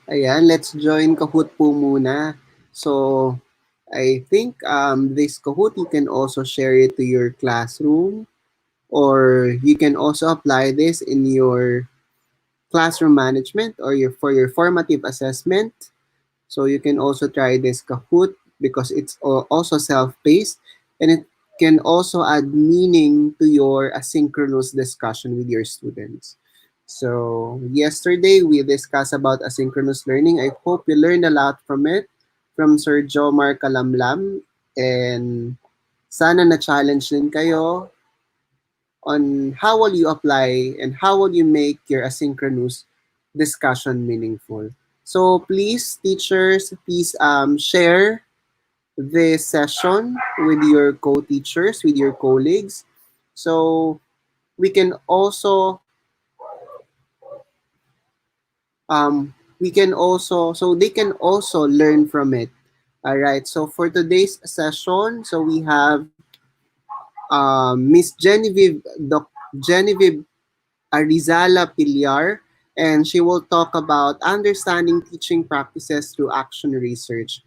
Ayan, let's join Kahoot po muna. So, I think this Kahoot, you can also share it to your classroom, or you can also apply this in your classroom management or for your formative assessment. So you can also try this Kahoot because it's also self-paced, and it can also add meaning to your asynchronous discussion with your students. So yesterday we discussed about asynchronous learning. I hope you learned a lot from it, from Sir Jomar Kalamlam, and sana na-challenge din kayo on how will you apply and how will you make your asynchronous discussion meaningful. So please, teachers, please share this session with your co-teachers, with your colleagues. So we can also so they can also learn from it. All right. So for today's session, so we have Miss Genevieve Arizala Pillar, and she will talk about understanding teaching practices through action research.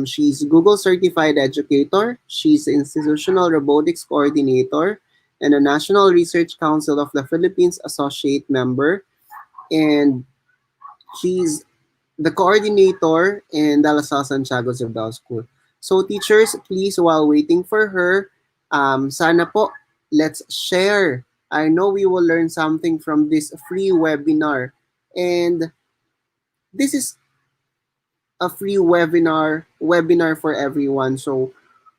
She's Google certified educator. She's institutional robotics coordinator and a National Research Council of the Philippines associate member. And she's the coordinator in De La Salle Santiago Zibdao School. So teachers, please, while waiting for her, sana po, let's share. I know we will learn something from this free webinar. And this is a free webinar for everyone. So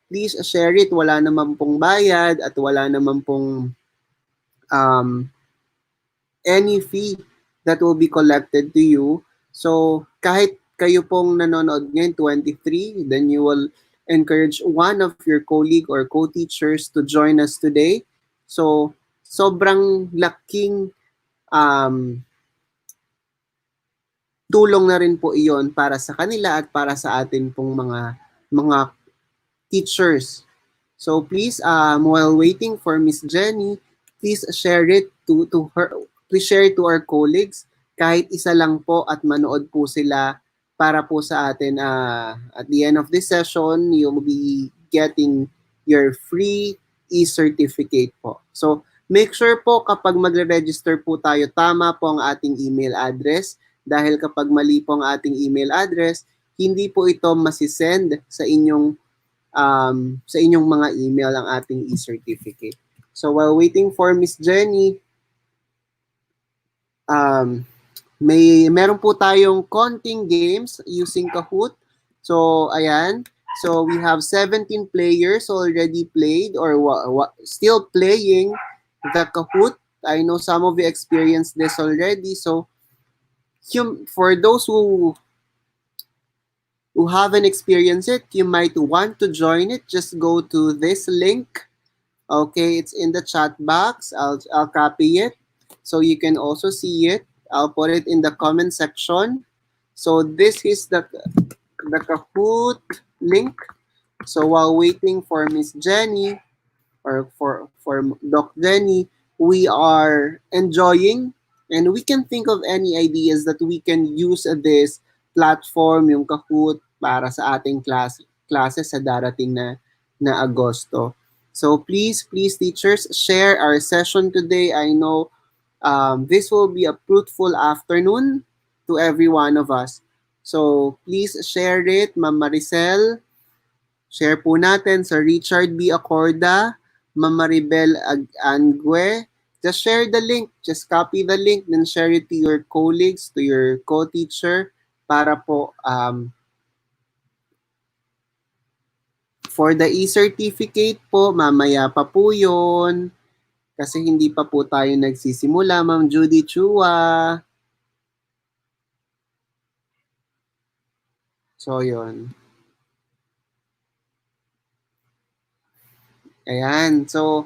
please share it. Wala naman pong bayad at wala naman pong um, any fee that will be collected to you. So kahit kayo pong nanonood ngayon, 23, then you will encourage one of your colleague or co-teachers to join us today. So sobrang laking um, tulong na rin po iyon para sa kanila at para sa atin pong mga teachers. So please, while waiting for Miss Jenny, please share it to her. Please share it to our colleagues. Kahit isa lang po at manood po sila para po sa atin. At the end of this session, you'll be getting your free e-certificate po. So make sure po kapag magre-register po tayo, tama po ang ating email address. Dahil kapag mali po ang ating email address, hindi po ito masisend sa inyong mga email ang ating e-certificate. So while waiting for Miss Jenny, um, meron po tayong konting games using Kahoot. So ayan, so we have 17 players already played or still playing the Kahoot. I know some of you experienced this already. So for those who haven't experienced it, you might want to join it. Just go to this link. Okay, it's in the chat box. I'll copy it so you can also see it. I'll put it in the comment section. So this is the Kahoot link. So while waiting for Miss Jenny or for Doc Jenny, we are enjoying and we can think of any ideas that we can use this platform, yung Kahoot, para sa ating classes sa darating na Agosto. So please teachers, share our session today. I know this will be a fruitful afternoon to every one of us. So please share it, Ma'am Maricel. Share po natin sa Richard B. Acorda, Ma'am Maribel Angue. Just share the link. Just copy the link, then share it to your colleagues, to your co-teacher, para po for the e-certificate po, mamaya pa po yun. Kasi hindi pa po tayo nagsisimula, Ma'am Judy Chua. So, yun. Ayan. So,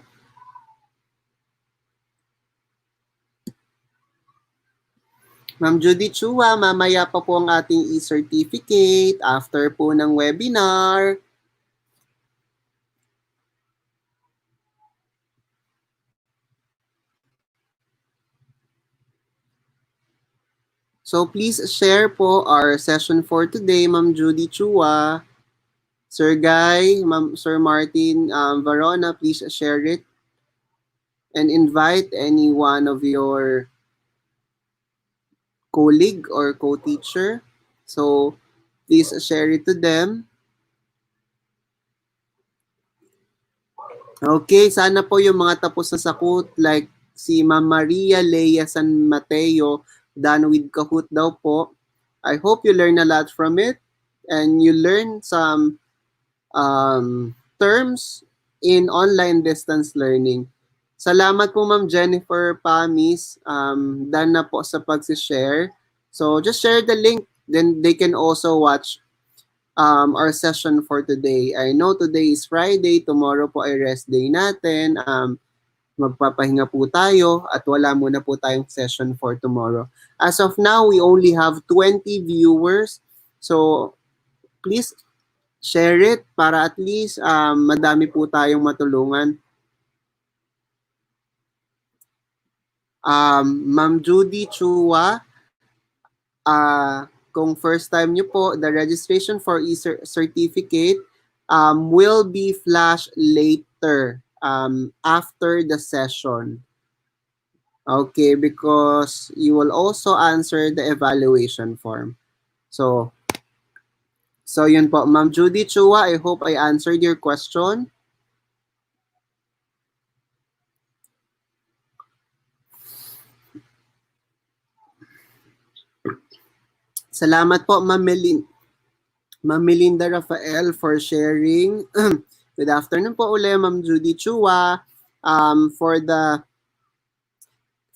Ma'am Judy Chua, mamaya pa po ang ating e-certificate after po ng webinar. So please share po our session for today, Ma'am Judy Chua, Sir Guy, Sir Martin Varona. Please share it and invite any one of your colleague or co-teacher. So please share it to them. Okay, sana po yung mga tapos na sakut like si Ma'am Maria Leia San Mateo, done with Kahoot daw po. I hope you learn a lot from it and you learn some terms in online distance learning. Salamat po Ma'am Jennifer Pamis. Done na po sa pag-share. So just share the link. Then they can also watch our session for today. I know today is Friday. Tomorrow po ay rest day natin. Magpapahinga po tayo at wala muna po tayong session for tomorrow. As of now, we only have 20 viewers. So please share it para at least madami po tayong matulungan. Ma'am Judy Chua, kung first time nyo po, the registration for e-certificate will be flashed later after the session. Okay, because you will also answer the evaluation form. So yun po. Ma'am Judy Chua, I hope I answered your question. Salamat po, Ma'am Melinda Rafael for sharing. Good afternoon po ulit, Ma'am Judy Chua.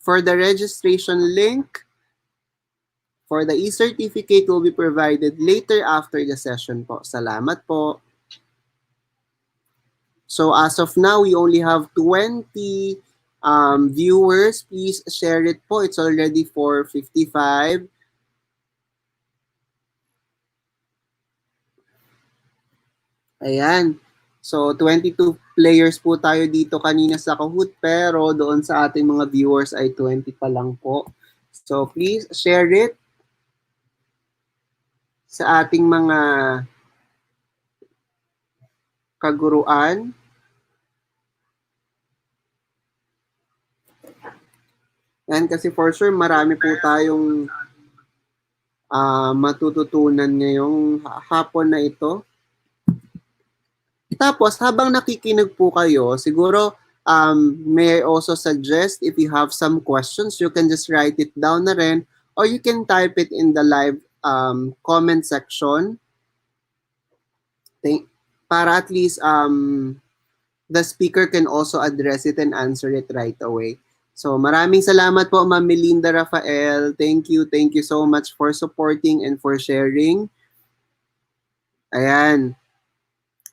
For the registration link for the e-certificate will be provided later after the session po. Salamat po. So as of now, we only have 20 viewers. Please share it po. It's already 4:55. Ayan. So 22 players po tayo dito kanina sa Kahoot, pero doon sa ating mga viewers ay 20 pa lang po. So please share it sa ating mga kaguruan. Yan kasi for sure marami po tayong matututunan ngayong hapon na ito. Tapos habang nakikinig po kayo, siguro may I also suggest if you have some questions, you can just write it down na rin or you can type it in the live comment section. Para at least the speaker can also address it and answer it right away. So maraming salamat po Ma'am Melinda Rafael. Thank you so much for supporting and for sharing. Ayan.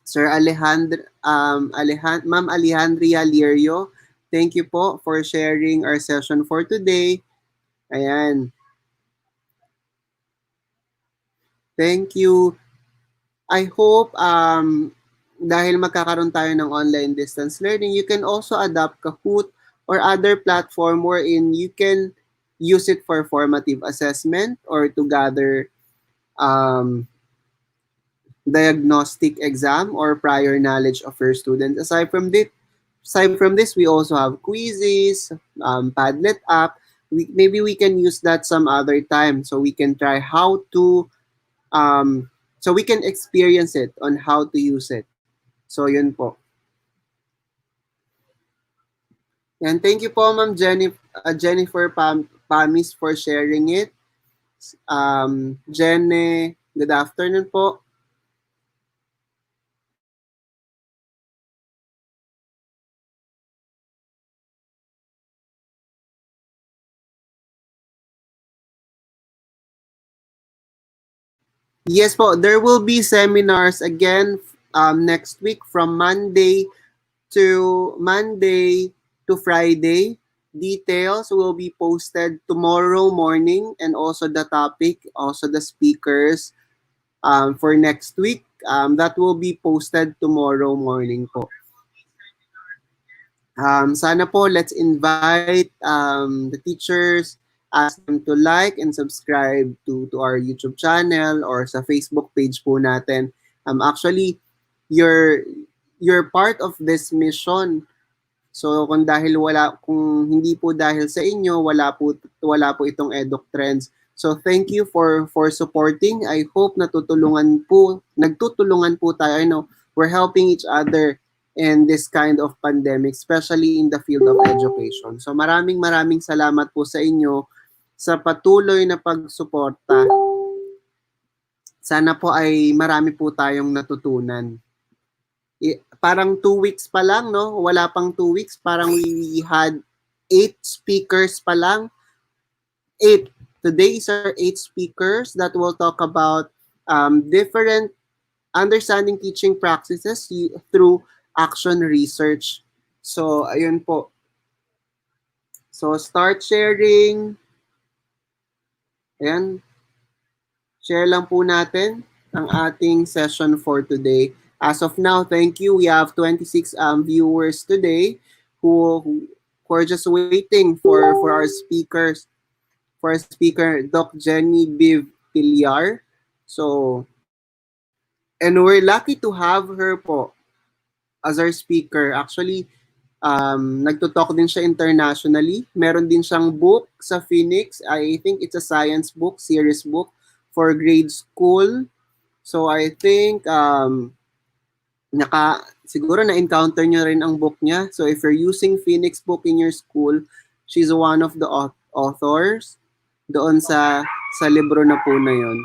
Sir Ma'am Alejandria Lirio, thank you po for sharing our session for today. Ayan. Thank you. I hope dahil magkakaroon tayo ng online distance learning, you can also adopt Kahoot or other platform wherein you can use it for formative assessment or to gather diagnostic exam or prior knowledge of your students. Aside from this, we also have quizzes, Padlet app. Maybe we can use that some other time so we can try how to, so we can experience it on how to use it. So yun po. And thank you po Ma'am Jennifer Pamis for sharing it. Jenny, good afternoon po. Yes po, there will be seminars again next week from Monday to Friday. Details will be posted tomorrow morning and also the topic, also the speakers for next week. That will be posted tomorrow morning po. Sana po let's invite the teachers ask them to like and subscribe to our YouTube channel or sa Facebook page po natin. Actually, you're you're part of this mission. So kung hindi po dahil sa inyo, wala po itong EdukTrends. So thank you for supporting. I hope nagtutulungan po tayo. I know we're helping each other in this kind of pandemic, especially in the field of education. So maraming salamat po sa inyo sa patuloy na pagsuporta. Sana po ay marami po tayong natutunan. Parang 2 weeks pa lang, no? Wala pang 2 weeks. Parang we had 8 speakers pa lang. 8. Today is our 8 speakers that will talk about different understanding teaching practices through action research. So, ayun po. So, start sharing. Ayan. Share lang po natin ang ating session for today. As of now, thank you. We have 26 viewers today who are just waiting for our speakers, for our speaker, Doc Genevieve Pillar. So, and we're lucky to have her po as our speaker. Actually, nagtutalk din siya internationally. Meron din siyang book sa Phoenix. I think it's a science book, series book for grade school. So I think siguro na-encounter niyo rin ang book niya. So if you're using Phoenix book in your school, she's one of the authors doon sa libro na po na 'yon.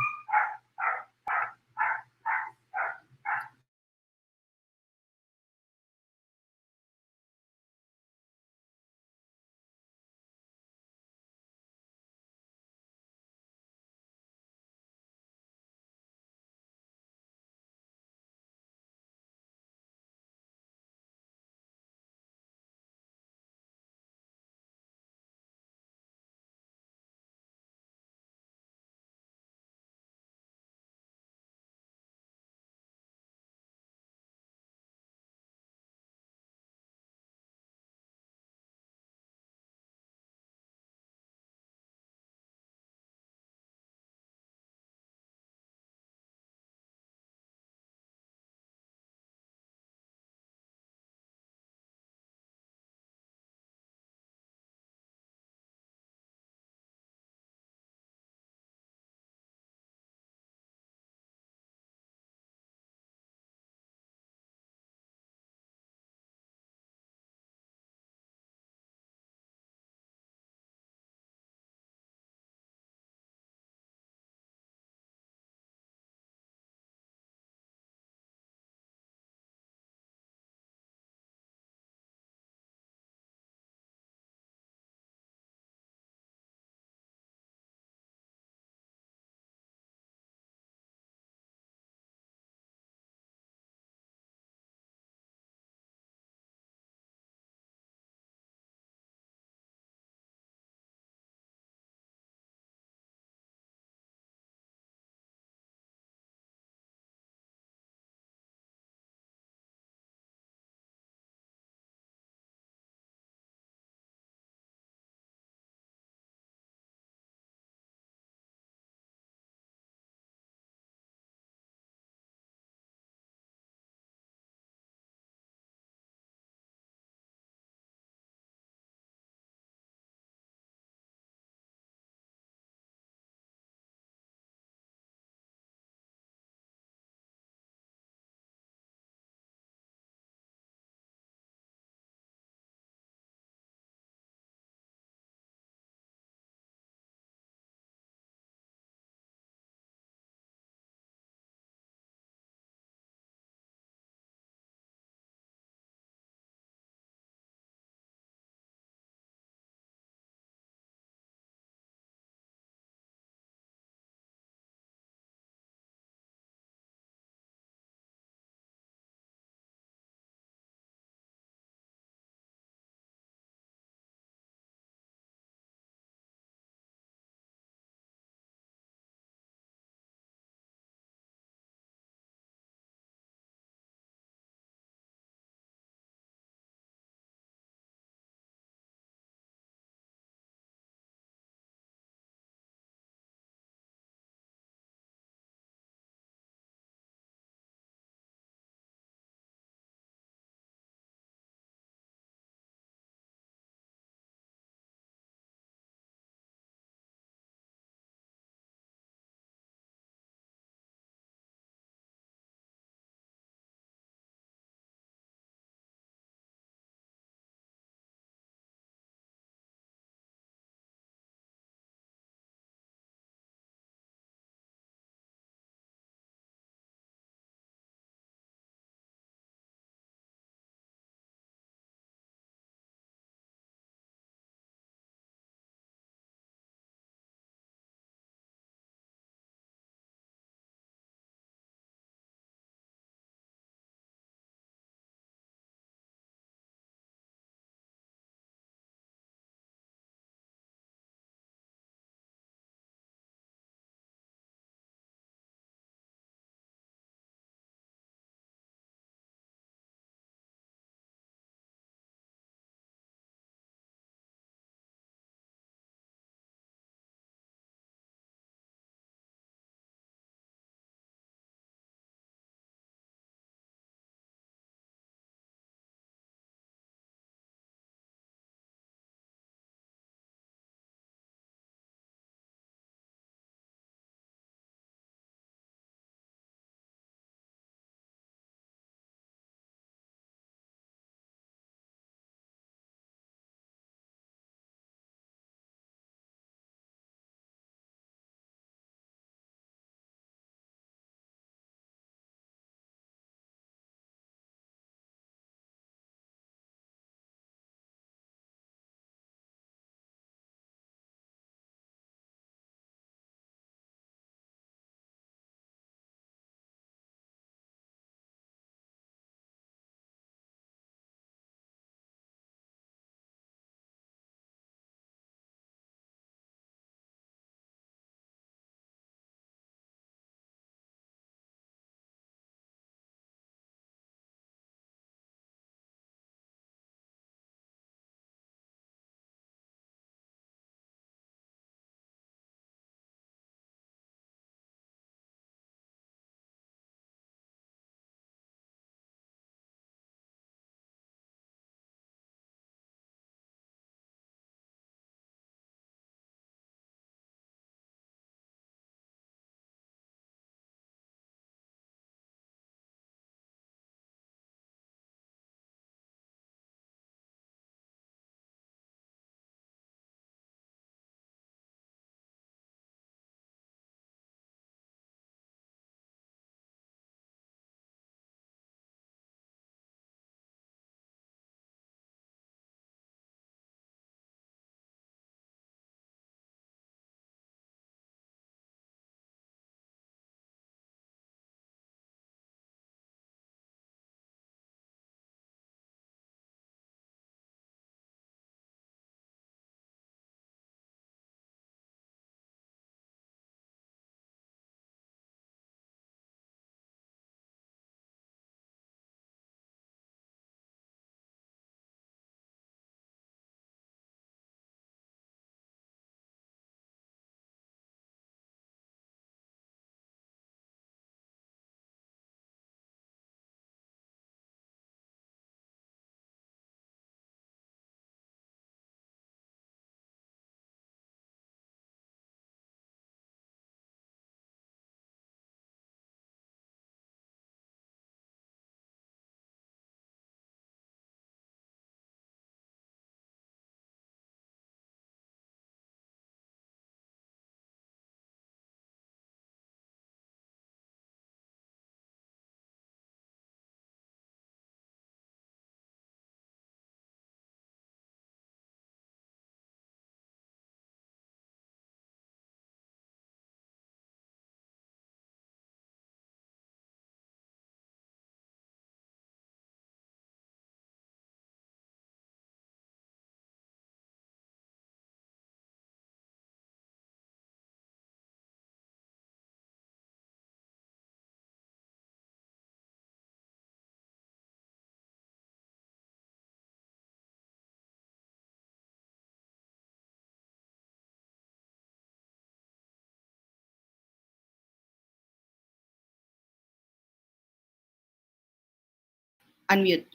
Unmute.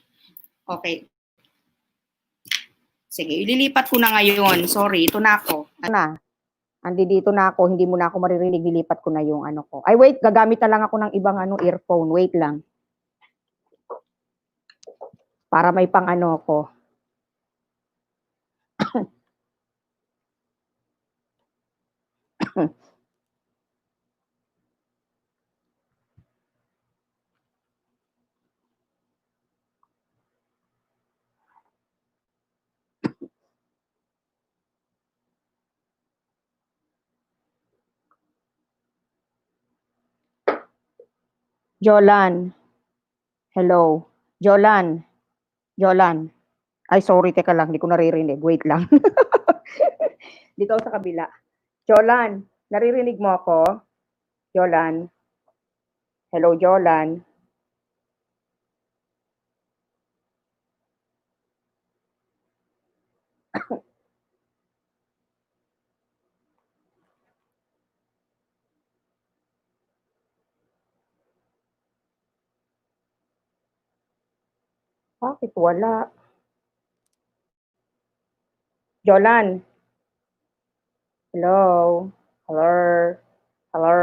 Okay. Sige, ililipat ko na ngayon. Sorry, ito na ako. Dito na ako, hindi mo na ako maririnig, nilipat ko na yung ano ko. Ay wait, gagamit na lang ako ng ibang earphone. Wait lang. Para may pang ko. Jolan. Hello. Jolan. Jolan. Ay, sorry, teka lang. Hindi ko naririnig. Wait lang. Dito ako sa kabila. Jolan, naririnig mo ako? Jolan. Hello, Jolan. Bakit wala? Jolan. Hello. Hello. Hello.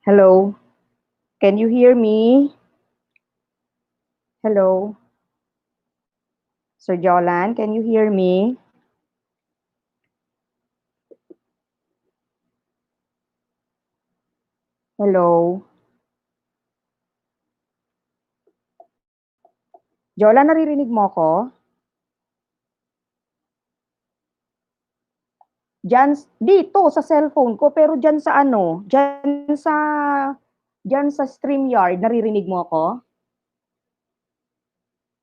Hello. Can you hear me? Hello. Sir Jolan, can you hear me? Hello. Jolan, naririnig mo ako? Diyan, dito sa cellphone ko, pero diyan sa diyan sa StreamYard, naririnig mo ako?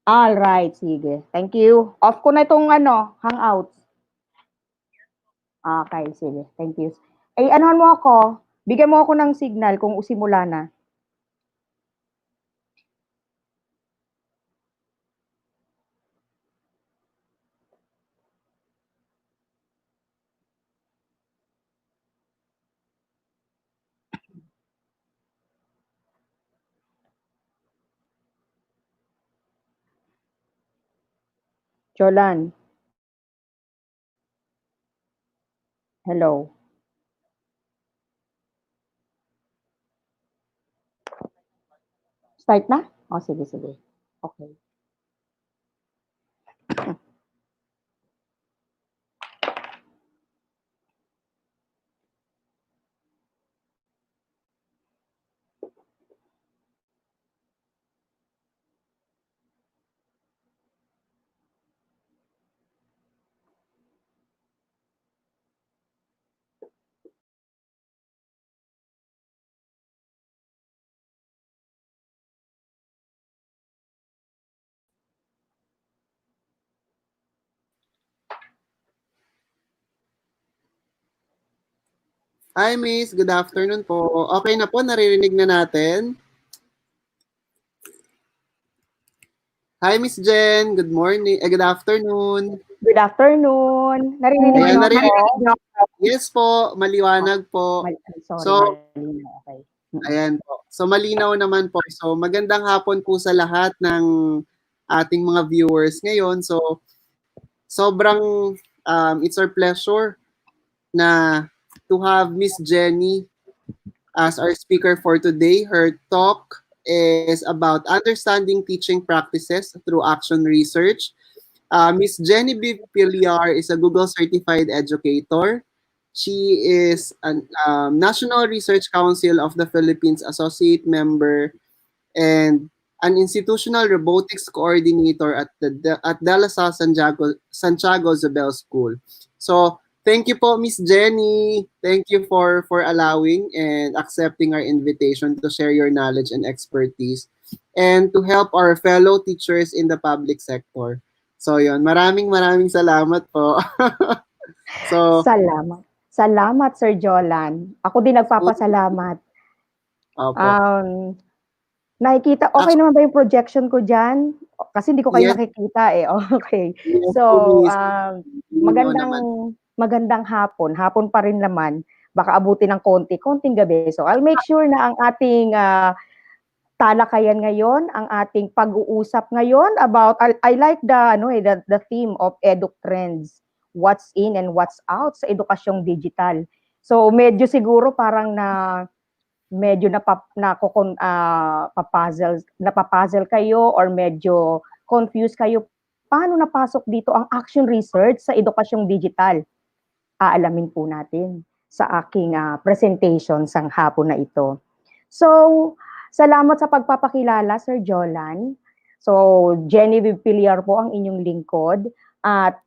All right, sige. Thank you. Off ko na itong Hangouts. Okay, sige. Thank you. Eh, anuhan mo ako? Bigyan mo ako ng signal kung usimula na. Jolan. Hello. Start na? Oh, sige, sige. Okay. Hi, Miss. Good afternoon po. Okay na po, naririnig na natin. Hi, Miss Jen. Good morning. Good afternoon. Good afternoon. Naririnig Ayan, niyo ako? Yes po, maliwanag po. Sorry, So, malinaw. Okay. ayan po. So, malinaw naman po. So, magandang hapon po sa lahat ng ating mga viewers ngayon. So, sobrang it's our pleasure na to have Miss Jenny as our speaker for today. Her talk is about understanding teaching practices through action research. Miss Genevieve Pillar is a Google certified educator. She is a National Research Council of the Philippines associate member and an institutional robotics coordinator at De La Salle Santiago Zobel School. So, thank you po, Miss Jenny. Thank you for allowing and accepting our invitation to share your knowledge and expertise and to help our fellow teachers in the public sector. So, yon. Maraming salamat po. So, Salamat. Salamat, Sir Jolan. Ako din nagpapasalamat. opo. Nakikita, okay naman ba yung projection ko dyan? Kasi hindi ko kayo Yes, nakikita eh. Okay. yes So, po, Miss. magandang hapon. Hapon pa rin naman. Baka abutin ng konting gabi. So, I'll make sure na ang ating talakayan ngayon, ang ating pag-uusap ngayon about, I like the theme of EdukTrends, what's in and what's out sa edukasyong digital. So, medyo siguro parang medyo napapuzzle kayo or medyo confused kayo. Paano napasok dito ang action research sa edukasyong digital? Aalamin po natin sa aking presentation sang hapon na ito. So, salamat sa pagpapakilala, Sir Jolan. So, Genevieve Pillar po ang inyong lingkod. At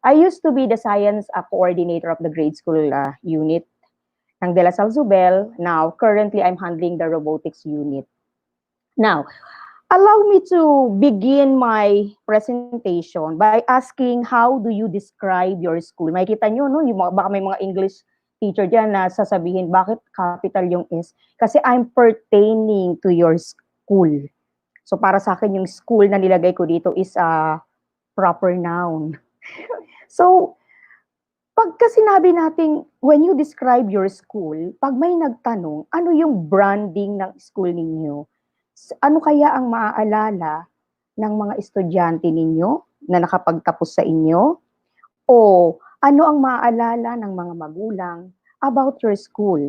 I used to be the science coordinator of the grade school unit ng De La Salle Zobel. Now, currently, I'm handling the robotics unit. Now, allow me to begin my presentation by asking, how do you describe your school? Makikita nyo, no? Baka may mga English teacher dyan na sasabihin, bakit capital yung S? Kasi I'm pertaining to your school. So, para sa akin, yung school na nilagay ko dito is a proper noun. So, pagka sinabi natin, when you describe your school, pag may nagtanong, ano yung branding ng school ninyo? Ano kaya ang maaalala ng mga estudyante ninyo na nakapagtapos sa inyo? O ano ang maaalala ng mga magulang about your school?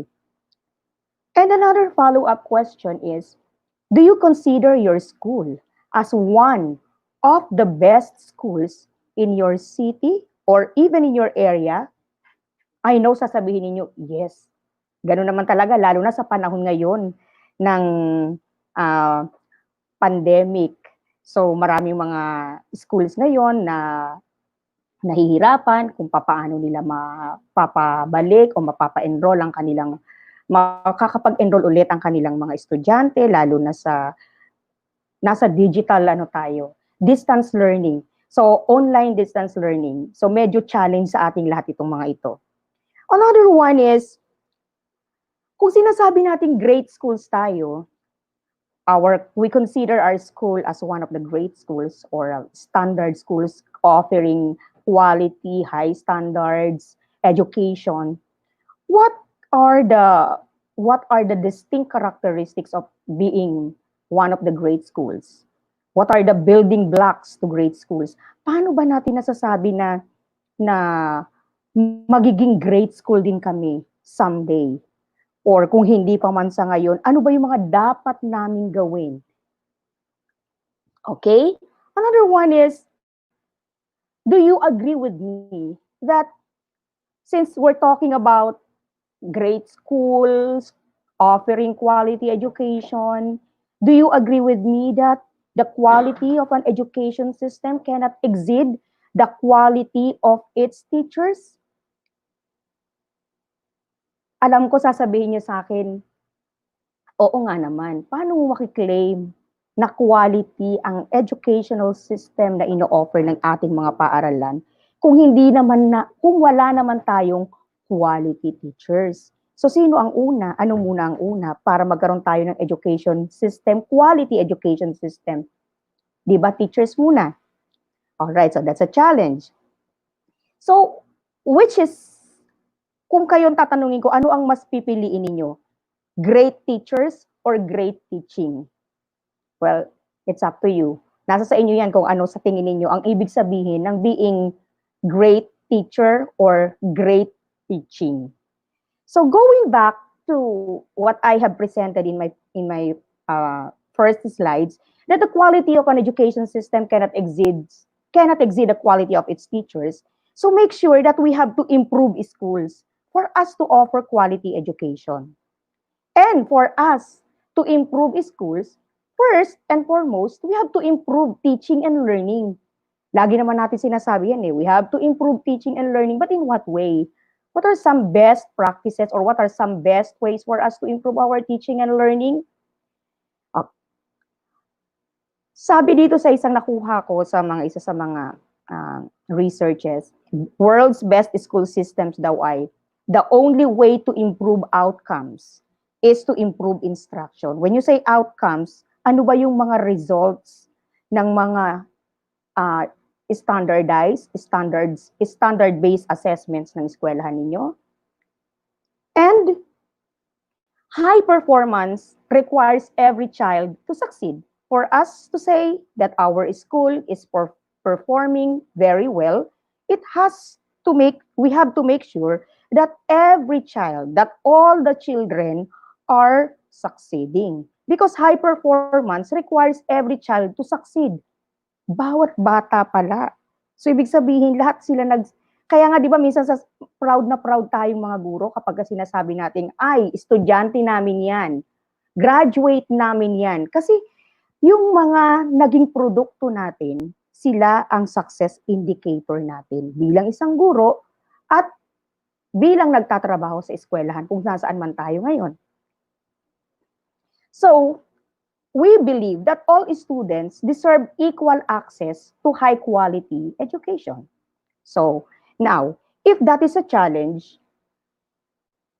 And another follow-up question is, do you consider your school as one of the best schools in your city or even in your area? I know sasabihin ninyo, yes. Ganun naman talaga, lalo na sa panahon ngayon ng pandemic. So maraming mga schools ngayon na nahihirapan kung paano nila mapapabalik o mapapa-enroll ang kanilang, makakapag-enroll ulit ang kanilang mga estudyante, lalo na nasa digital distance learning. So online distance learning. So medyo challenge sa ating lahat itong mga ito. Another one is, kung sinasabi natin great schools tayo, we consider our school as one of the great schools or standard schools offering quality, high standards, education. What are the distinct characteristics of being one of the great schools? What are the building blocks to great schools? Paano ba natin nasasabi na magiging great school din kami someday? Or kung hindi pa man sa ngayon, ano ba yung mga dapat namin gawin? Okay? Another one is, do you agree with me that since we're talking about great schools, offering quality education, do you agree with me that the quality of an education system cannot exceed the quality of its teachers? Alam ko sasabihin niyo sa akin, oo nga naman, paano mo makiklaim na quality ang educational system na ino-offer ng ating mga paaralan kung wala naman tayong quality teachers. So sino ang una? Ano muna ang una para magkaroon tayo ng education system, quality education system? Di ba teachers muna? Alright, so that's a challenge. So, which is, kung kayo tatanungin ko, ano ang mas pipiliin ninyo? Great teachers or great teaching? Well, it's up to you. Nasa sa inyo yan kung ano sa tingin ninyo ang ibig sabihin ng being great teacher or great teaching. So going back to what I have presented in my first slides, that the quality of an education system cannot exceed the quality of its teachers. So make sure that we have to improve schools for us to offer quality education. And for us to improve schools, first and foremost, we have to improve teaching and learning. Lagi naman natin sinasabi yan we have to improve teaching and learning, but in what way? What are some best practices or what are some best ways for us to improve our teaching and learning? Sabi dito sa isang nakuha ko sa isa sa mga researches, world's best school systems daw ay, the only way to improve outcomes is to improve instruction. When you say outcomes, ano ba yung mga results ng mga standard-based assessments ng eskwelahan ninyo? And high performance requires every child to succeed. For us to say that our school is performing very well, we have to make sure that every child, that all the children are succeeding. Because high performance requires every child to succeed. Bawat bata pala. So, ibig sabihin, lahat sila Kaya nga, di ba, minsan proud na proud tayong mga guro kapag sinasabi natin, ay, estudyante namin yan. Graduate namin yan. Kasi, yung mga naging produkto natin, sila ang success indicator natin bilang isang guro at bilang nagtatrabaho sa eskwelahan kung nasaan man tayo ngayon. So, we believe that all students deserve equal access to high-quality education. So, now, if that is a challenge,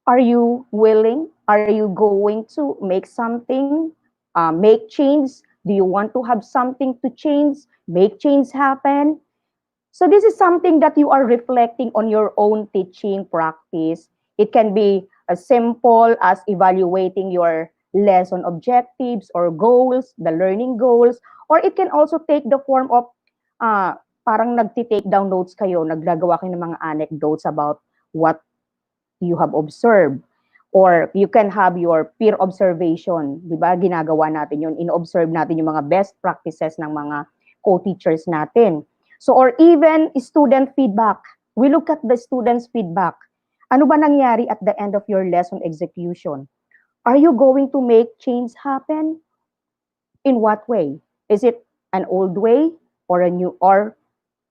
are you willing? Are you going to make something, make change? Do you want to have something to change, make change happen? So this is something that you are reflecting on your own teaching practice. It can be as simple as evaluating your lesson objectives or goals, the learning goals, or it can also take the form of parang nagti-take down notes kayo, naggagawa kayo ng mga anecdotes about what you have observed. Or you can have your peer observation, di ba? Ginagawa natin yun, in-observe natin yung mga best practices ng mga co-teachers natin. So, or even student feedback. We look at the students' feedback. Ano ba nangyari at the end of your lesson execution? Are you going to make change happen? In what way? Is it an old way or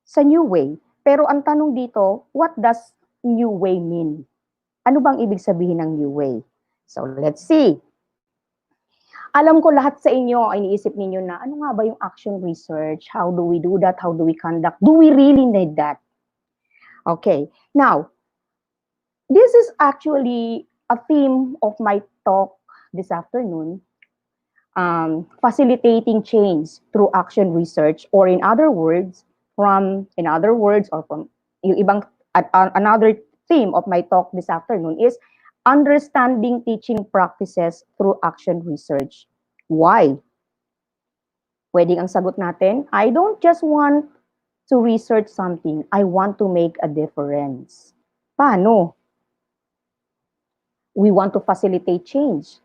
sa new way? Pero ang tanong dito, what does new way mean? Ano bang ibig sabihin ng new way? So, let's see. Alam ko lahat sa inyo, iniisip ninyo na, ano nga ba yung action research? How do we do that? How do we conduct? Do we really need that? Okay. Now, this is actually a theme of my talk this afternoon, facilitating change through action research, or in other words, from yung ibang, another theme of my talk this afternoon is understanding teaching practices through action research. Why? Pwedeng ang sagot natin, I don't just want to research something, I want to make a difference. Paano? We want to facilitate change.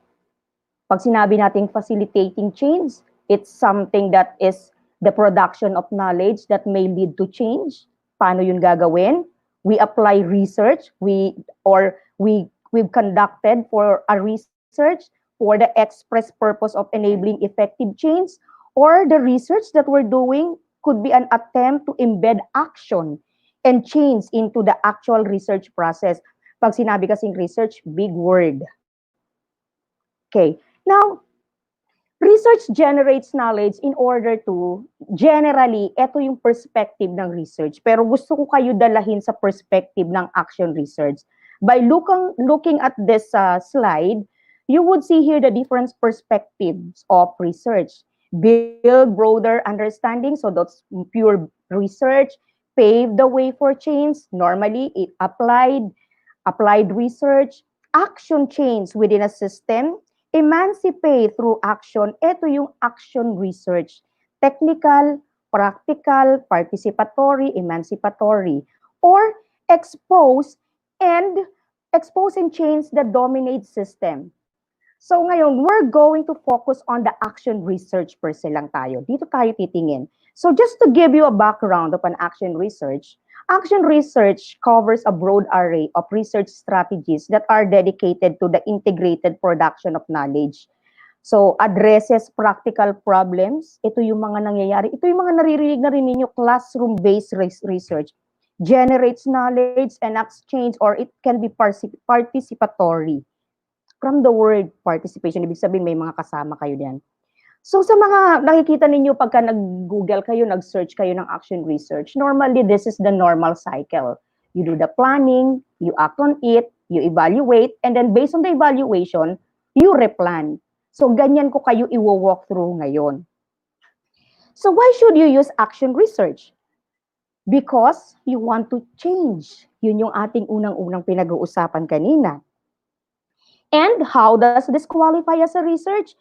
Pag sinabi nating facilitating change, it's something that is the production of knowledge that may lead to change. Paano yun gagawin? We apply research, we've conducted for a research for the express purpose of enabling effective change, or the research that we're doing could be an attempt to embed action and change into the actual research process. Pag sinabi kasing research, big word. Okay, now, research generates knowledge in order to, generally, ito yung perspective ng research. Pero gusto ko kayo dalahin sa perspective ng action research. By looking at this slide, you would see here the different perspectives of research. Build broader understanding, so that's pure research. Pave the way for change, normally it applied research. Action change within a system. Emancipate through action. Ito yung action research. Technical, practical, participatory, emancipatory. Or expose and change the dominate system. So ngayon, we're going to focus on the action research per se lang tayo. Dito tayo titingin. So just to give you a background of an action research covers a broad array of research strategies that are dedicated to the integrated production of knowledge. So addresses practical problems. Ito yung mga nangyayari. Ito yung mga naririnig na rin ninyo, classroom-based research. Generates knowledge and exchange, or it can be participatory. From the word participation, ibig sabihin may mga kasama kayo diyan. So sa mga nakikita ninyo pagka nag-Google kayo, nag-search kayo ng action research, normally this is the normal cycle. You do the planning, you act on it, you evaluate, and then based on the evaluation, you replan. So ganyan ko kayo i-walk through ngayon. So why should you use action research? Because you want to change. Yun yung ating unang-unang pinag-uusapan kanina. And how does this qualify as a research?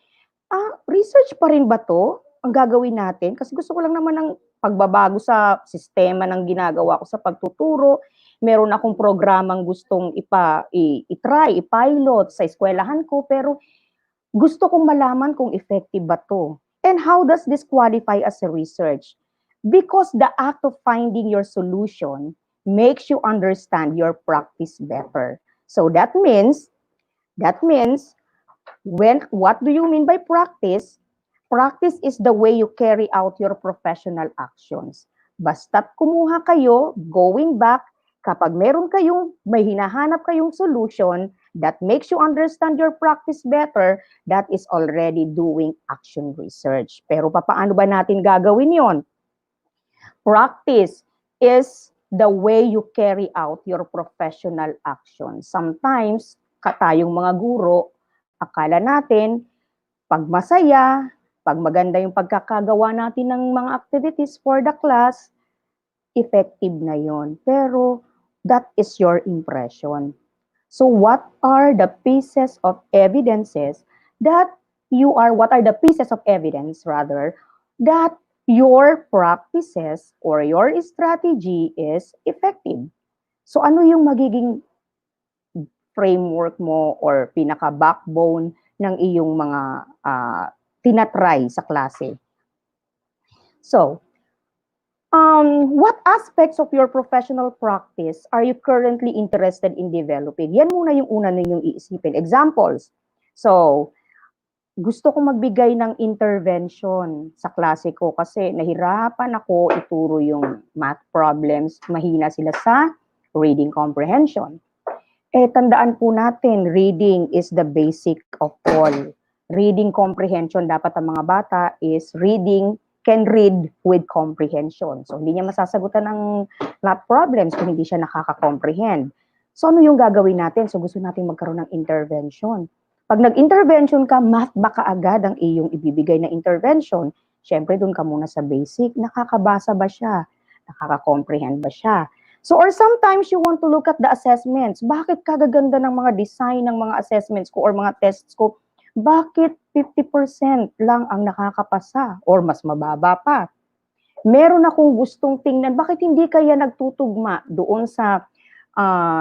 Research pa rin ba to ang gagawin natin? Kasi gusto ko lang naman ng pagbabago sa sistema ng ginagawa ko sa pagtuturo. Meron akong programang gustong i-try, i-pilot sa eskwelahan ko, pero gusto kong malaman kung effective ba to. And how does this qualify as a research? Because the act of finding your solution makes you understand your practice better. So that means, what do you mean by practice? Practice is the way you carry out your professional actions. Basta't kumuha kayo, going back, kapag may hinahanap kayong solution that makes you understand your practice better, that is already doing action research. Pero paano ba natin gagawin yon? Practice is the way you carry out your professional actions. Sometimes, tayong mga guro, akala natin, pag masaya, pag maganda yung pagkakagawa natin ng mga activities for the class, effective na yon. Pero, that is your impression. So, what are the pieces of evidence that your practices or your strategy is effective? So, ano yung magiging framework mo or pinaka-backbone ng iyong mga tinatry sa klase? So, what aspects of your professional practice are you currently interested in developing? Yan muna yung una ninyong iisipin. Examples. So, gusto ko magbigay ng intervention sa klase ko kasi nahirapan ako ituro yung math problems. Mahina sila sa reading comprehension. Tandaan po natin, reading is the basic of all. Reading comprehension, dapat ang mga bata can read with comprehension. So, hindi niya masasagutan ng math problems kung hindi siya nakaka-comprehend. So, ano yung gagawin natin? So, gusto natin magkaroon ng intervention. Pag nag-intervention ka, math ba kaagad ang iyong ibibigay na intervention? Siyempre, doon ka muna sa basic. Nakakabasa ba siya? Nakaka-comprehend ba siya? So, or sometimes you want to look at the assessments. Bakit kagaganda ng mga design ng mga assessments ko or mga tests ko? Bakit 50% lang ang nakakapasa or mas mababa pa? Meron akong gustong tingnan, bakit hindi kaya nagtutugma doon sa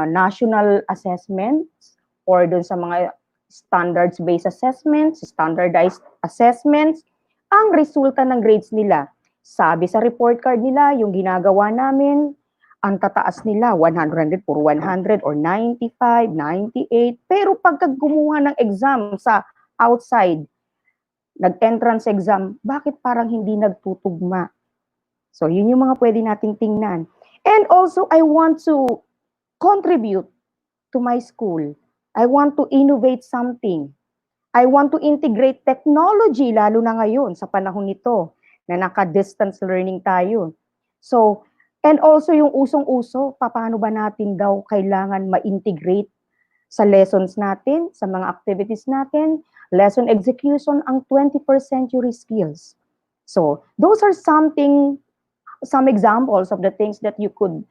national assessments or doon sa mga standards-based assessments, standardized assessments, ang resulta ng grades nila. Sabi sa report card nila, yung ginagawa namin, ang tataas nila, 100, puro 100 or 95, 98. Pero pagka gumawa ng exam sa outside, nag-entrance exam, bakit parang hindi nagtutugma? So, yun yung mga pwede nating tingnan. And also, I want to contribute to my school. I want to innovate something. I want to integrate technology, lalo na ngayon sa panahon nito na naka-distance learning tayo. So, And also yung usong-uso, paano ba natin daw kailangan ma-integrate sa lessons natin, sa mga activities natin, lesson execution, ang 21st century skills. So, those are some examples of the things that you could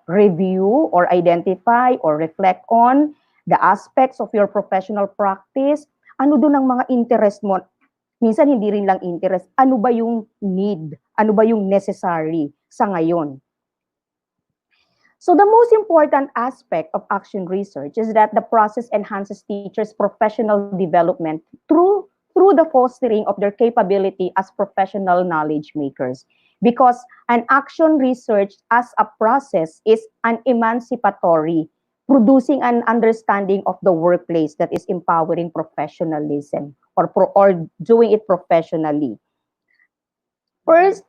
review or identify or reflect on, the aspects of your professional practice, ano doon ang mga interest mo. Minsan hindi rin lang interest, ano ba yung need, ano ba yung necessary sa ngayon. So the most important aspect of action research is that the process enhances teachers' professional development through the fostering of their capability as professional knowledge makers. Because an action research as a process is an emancipatory, producing an understanding of the workplace that is empowering professionalism or doing it professionally. First,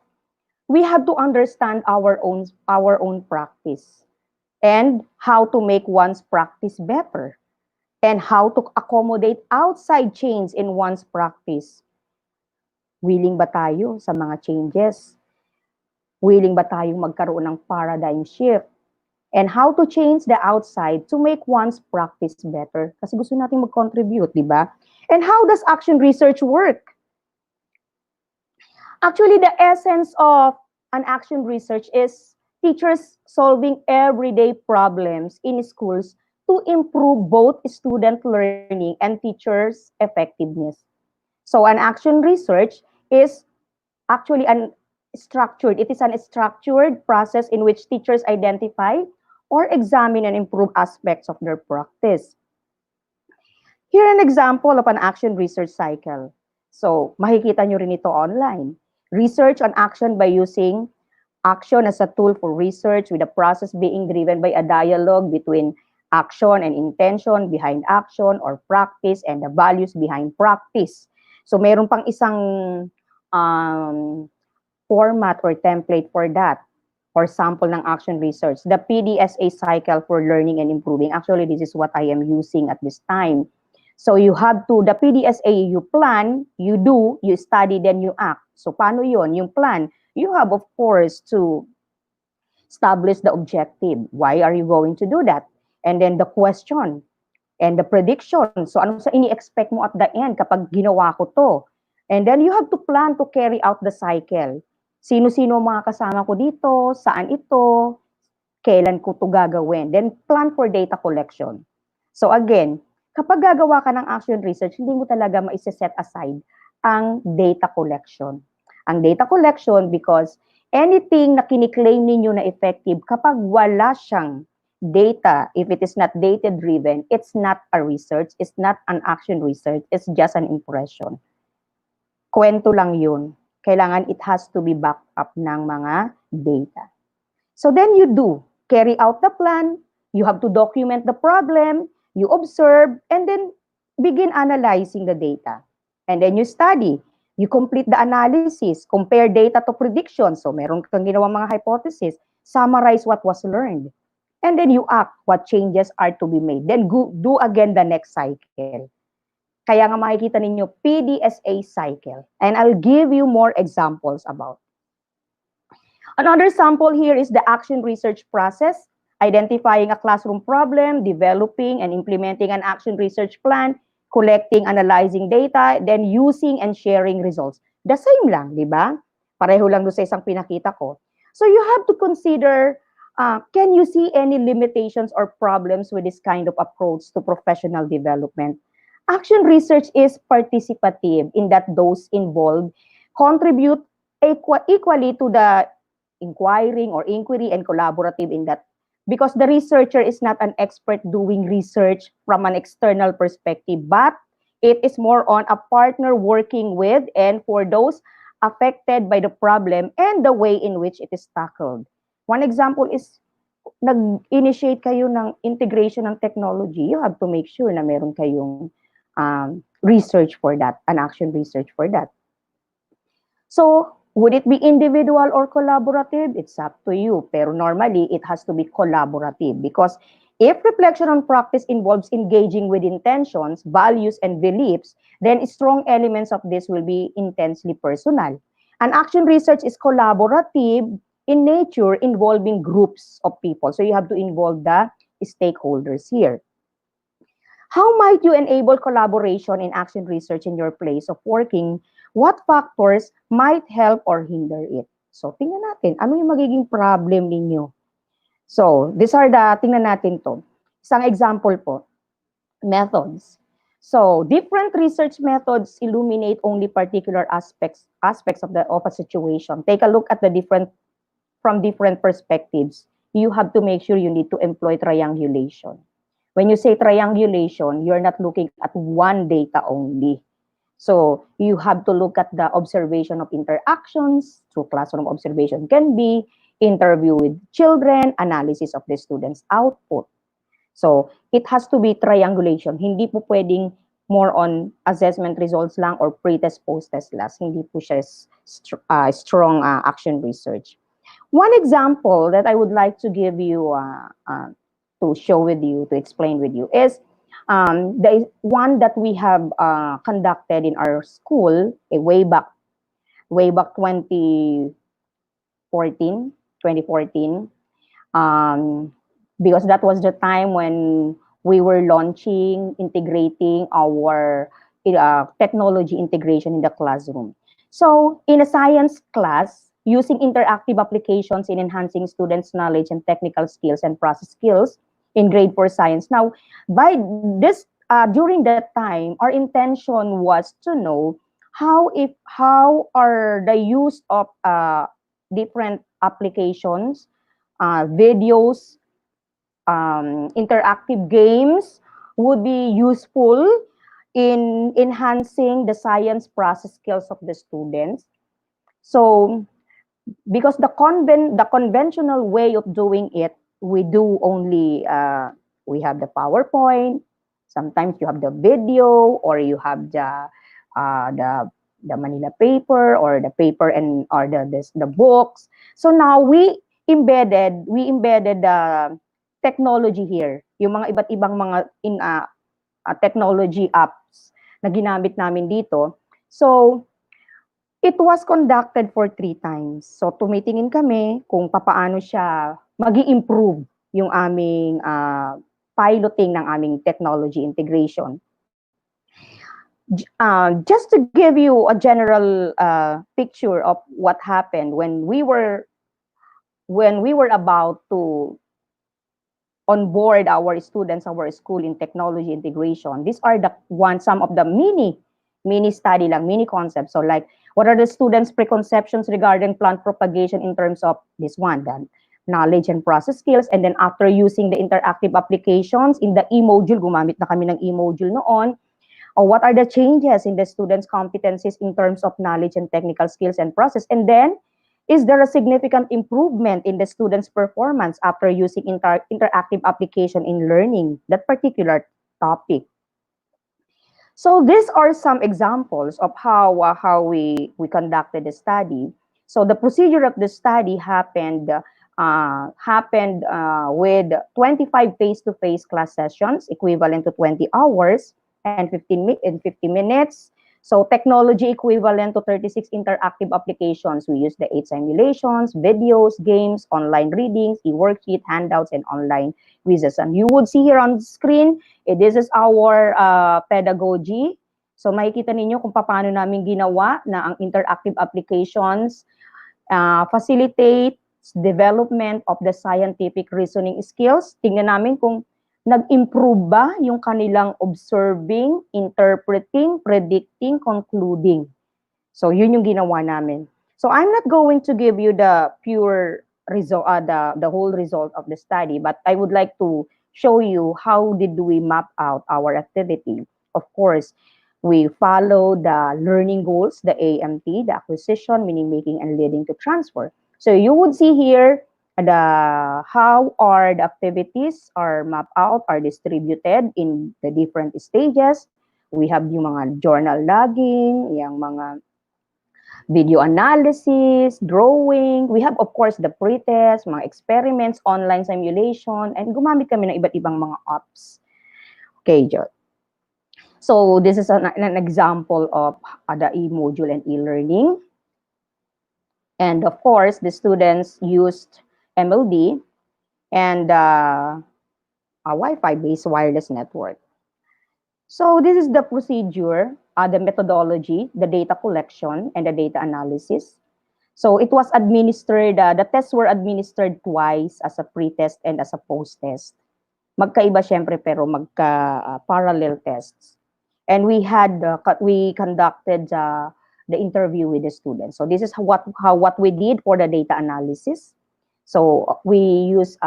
we have to understand our own practice and how to make one's practice better and how to accommodate outside change in one's practice. Willing ba tayo sa mga changes? Willing ba tayong magkaroon ng paradigm shift? And how to change the outside to make one's practice better? Kasi gusto natin mag-contribute, di ba? And how does action research work? Actually, the essence of an action research is teachers solving everyday problems in schools to improve both student learning and teachers' effectiveness. So an action research is actually it is an structured process in which teachers identify or examine and improve aspects of their practice. Here an example of an action research cycle. So, makikita nyo rin ito online. Research on action by using action as a tool for research with the process being driven by a dialogue between action and intention behind action or practice and the values behind practice. So, meron pang isang format or template for that or sample ng action research. The PDSA cycle for learning and improving. Actually, this is what I am using at this time. So you have to, the PDSA, you plan, you do, you study, then you act. So paano yun? Yung plan, you have of course to establish the objective. Why are you going to do that? And then the question and the prediction. So ano sa ini-expect mo at the end kapag ginawa ko to? And then you have to plan to carry out the cycle. Sino-sino mga kasama ko dito, saan ito, kailan ko to gagawin. Then plan for data collection. So again, kapag gagawa ka ng action research, hindi mo talaga ma-set aside ang data collection. Ang data collection because anything na kiniklaim ninyo na effective, kapag wala siyang data, if it is not data-driven, it's not a research, it's not an action research, it's just an impression. Kwento lang yun. Kailangan it has to be backed up ng mga data. So then you do, carry out the plan, you have to document the problem, you observe, and then begin analyzing the data. And then you study, you complete the analysis, compare data to predictions. So meron kang ginawang mga hypothesis, summarize what was learned. And then you act what changes are to be made. Then do again the next cycle. Kaya nga makikita ninyo, PDSA cycle. And I'll give you more examples about. Another sample here is the action research process, identifying a classroom problem, developing and implementing an action research plan, collecting, analyzing data, then using and sharing results. The same lang, di ba? Pareho lang doon sa isang pinakita ko. So you have to consider, can you see any limitations or problems with this kind of approach to professional development? Action research is participative in that those involved contribute equally to the inquiring or inquiry and collaborative in that because the researcher is not an expert doing research from an external perspective, but it is more on a partner working with and for those affected by the problem and the way in which it is tackled. One example is nag-initiate kayo ng integration ng technology. You have to make sure na meron kayong research for that, an action research for that. So, would it be individual or collaborative? It's up to you. Pero normally, it has to be collaborative because if reflection on practice involves engaging with intentions, values, and beliefs, then strong elements of this will be intensely personal. An action research is collaborative in nature involving groups of people. So you have to involve the stakeholders here. How might you enable collaboration in action research in your place of working? What factors might help or hinder it? So tingnan natin, ano yung magiging problem ninyo? So these are the, tingnan natin to. Isang example po, methods. So different research methods illuminate only particular aspects of a situation. Take a look at the from different perspectives. You have to make sure you need to employ triangulation. When you say triangulation, you're not looking at one data only. So you have to look at the observation of interactions through classroom observation can be, interview with children, analysis of the students' output. So it has to be triangulation. Hindi po pwedeng more on assessment results lang or pre-test, post-test last. Hindi po siya strong action research. One example that I would like to give you to show with you, to explain with you is the one that we have conducted in our school way back 2014, because that was the time when we were launching, integrating our technology integration in the classroom. So in a science class, using interactive applications in enhancing students' knowledge and technical skills and process skills in grade 4 science. Now, by this, during that time, our intention was to know how are the use of different applications, videos, interactive games would be useful in enhancing the science process skills of the students. So, because the conventional way of doing it, we do only we have the PowerPoint. Sometimes you have the video, or you have the Manila paper, or the paper and or the books. So now we embedded the technology here, yung mga iba't ibang mga technology apps na ginamit namin dito. So it was conducted for 3 times. So tumitingin kami kung papaano siya magi-improve yung aming piloting ng aming technology integration. Just to give you a general picture of what happened when we were about to onboard our students, our school in technology integration. These are some of the mini study lang, mini concepts. So like, what are the students' preconceptions regarding plant propagation in terms of this one, the knowledge and process skills, and then after using the interactive applications in the e-module, gumamit na kami ng e-module noon, or what are the changes in the students' competencies in terms of knowledge and technical skills and process, and then is there a significant improvement in the students' performance after using interactive application in learning that particular topic? So these are some examples of how we conducted the study. So the procedure of the study happened with 25 face-to-face class sessions, equivalent to 20 hours and 50 minutes. So technology equivalent to 36 interactive applications. We use the 8 simulations, videos, games, online readings, e-worksheet, handouts, and online quizzes. And you would see here on the screen, this is our pedagogy. So makikita ninyo kung paano namin ginawa na ang interactive applications facilitates development of the scientific reasoning skills. Tingnan namin kung nag-improve ba yung kanilang observing, interpreting, predicting, concluding. So yun yung ginawa namin. So I'm not going to give you the pure result, the whole result of the study, but I would like to show you how did we map out our activity. Of course, we follow the learning goals, the AMT, the acquisition, meaning making and leading to transfer. So you would see here how are the activities are mapped out, are distributed in the different stages. We have yung mga journal logging, yung mga video analysis, drawing. We have, of course, the pre-test, mga experiments, online simulation, and gumamit kami ng iba't ibang mga apps. Okay, Jot. So this is an example of the e-module and e-learning. And of course, the students used MLD and a Wi-Fi-based wireless network. So this is the procedure, the methodology, the data collection, and the data analysis. So it was administered, the tests were administered twice as a pre-test and as a post-test. Magkaiba syempre pero parallel tests. And we conducted the interview with the students. So this is what we did for the data analysis. So we use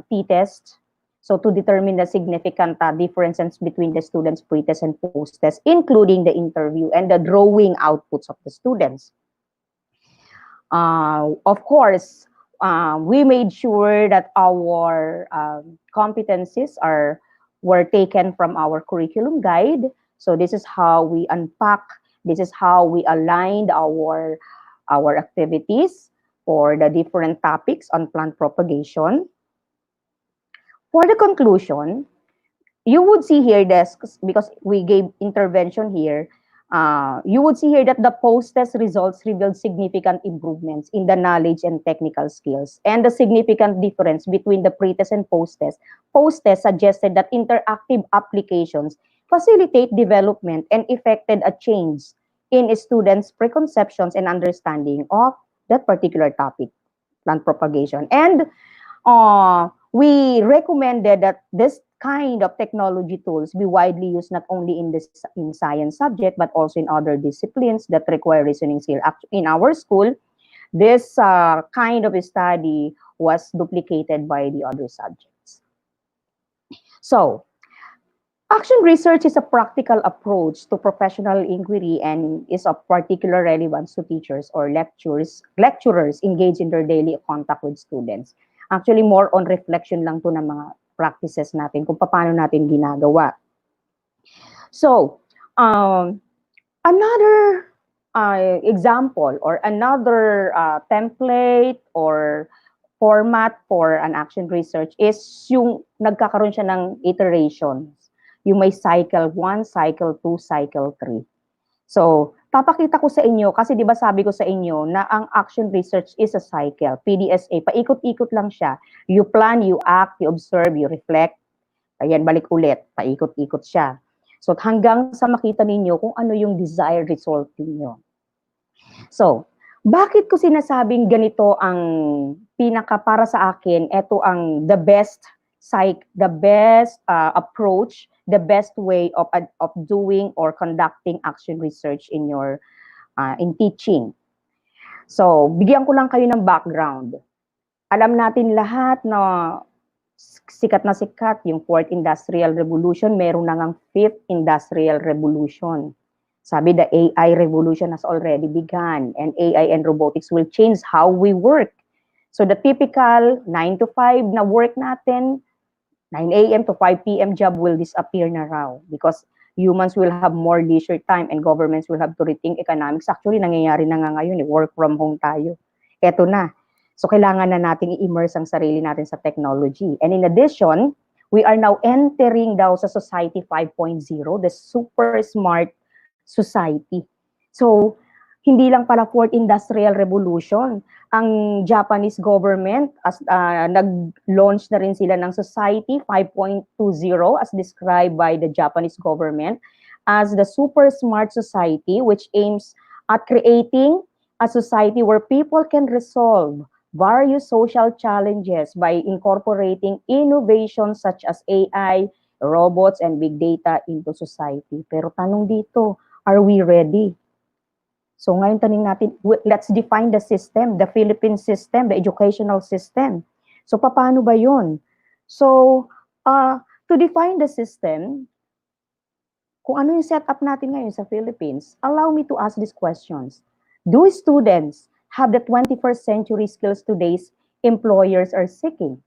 t-test, so to determine the significant differences between the students' pre-test and post-test, including the interview and the drawing outputs of the students. Of course, we made sure that our competencies were taken from our curriculum guide. So this is how we unpack, this is how we aligned our activities for the different topics on plant propagation. For the conclusion, you would see here this, because we gave intervention here, you would see here that the post-test results revealed significant improvements in the knowledge and technical skills, and the significant difference between the pre-test and post-test. Post-test suggested that interactive applications facilitate development and effected a change in students' preconceptions and understanding of that particular topic, plant propagation. And we recommended that this kind of technology tools be widely used not only in science subject but also in other disciplines that require reasoning skill. In our school, this kind of study was duplicated by the other subjects. So, action research is a practical approach to professional inquiry and is of particular relevance to teachers or lecturers engaged in their daily contact with students. Actually, more on reflection lang to ng mga practices natin kung paano natin ginagawa. So, another example or another template or format for an action research is yung nagkakaroon siya ng iterations. Yung may cycle 1, cycle 2, cycle 3. So, papakita ko sa inyo, kasi di ba sabi ko sa inyo na ang action research is a cycle, PDSA, paikot-ikot lang siya. You plan, you act, you observe, you reflect. Ayan, balik ulit, paikot-ikot siya. So, hanggang sa makita ninyo kung ano yung desired result ninyo. So, bakit ko sinasabing ganito ang pinaka para sa akin, ito ang the best approach, the best way of doing or conducting action research in your in teaching. So, bigyan ko lang kayo ng background. Alam natin lahat na sikat yung 4th Industrial Revolution, meron na ngang 5th Industrial Revolution. Sabi, the AI revolution has already begun, and AI and robotics will change how we work. So the typical 9 to 5 na work natin, 9 a.m. to 5 p.m. job will disappear na raw because humans will have more leisure time and governments will have to rethink economics. Actually, nangyayari na nga ngayon, work from home tayo. Eto na. So kailangan na natin i-immerse ang sarili natin sa technology. And in addition, we are now entering daw sa Society 5.0, the super smart society. So, hindi lang pala 4th Industrial Revolution. Ang Japanese government, nag-launch na rin sila ng Society 5.20 as described by the Japanese government as the super smart society, which aims at creating a society where people can resolve various social challenges by incorporating innovations such as AI, robots, and big data into society. Pero tanong dito, are we ready? So ngayon tanong natin, let's define the system, the Philippine system, the educational system. So paano ba yun? So to define the system, kung ano yung setup natin ngayon sa Philippines, allow me to ask these questions. Do students have the 21st century skills today's employers are seeking?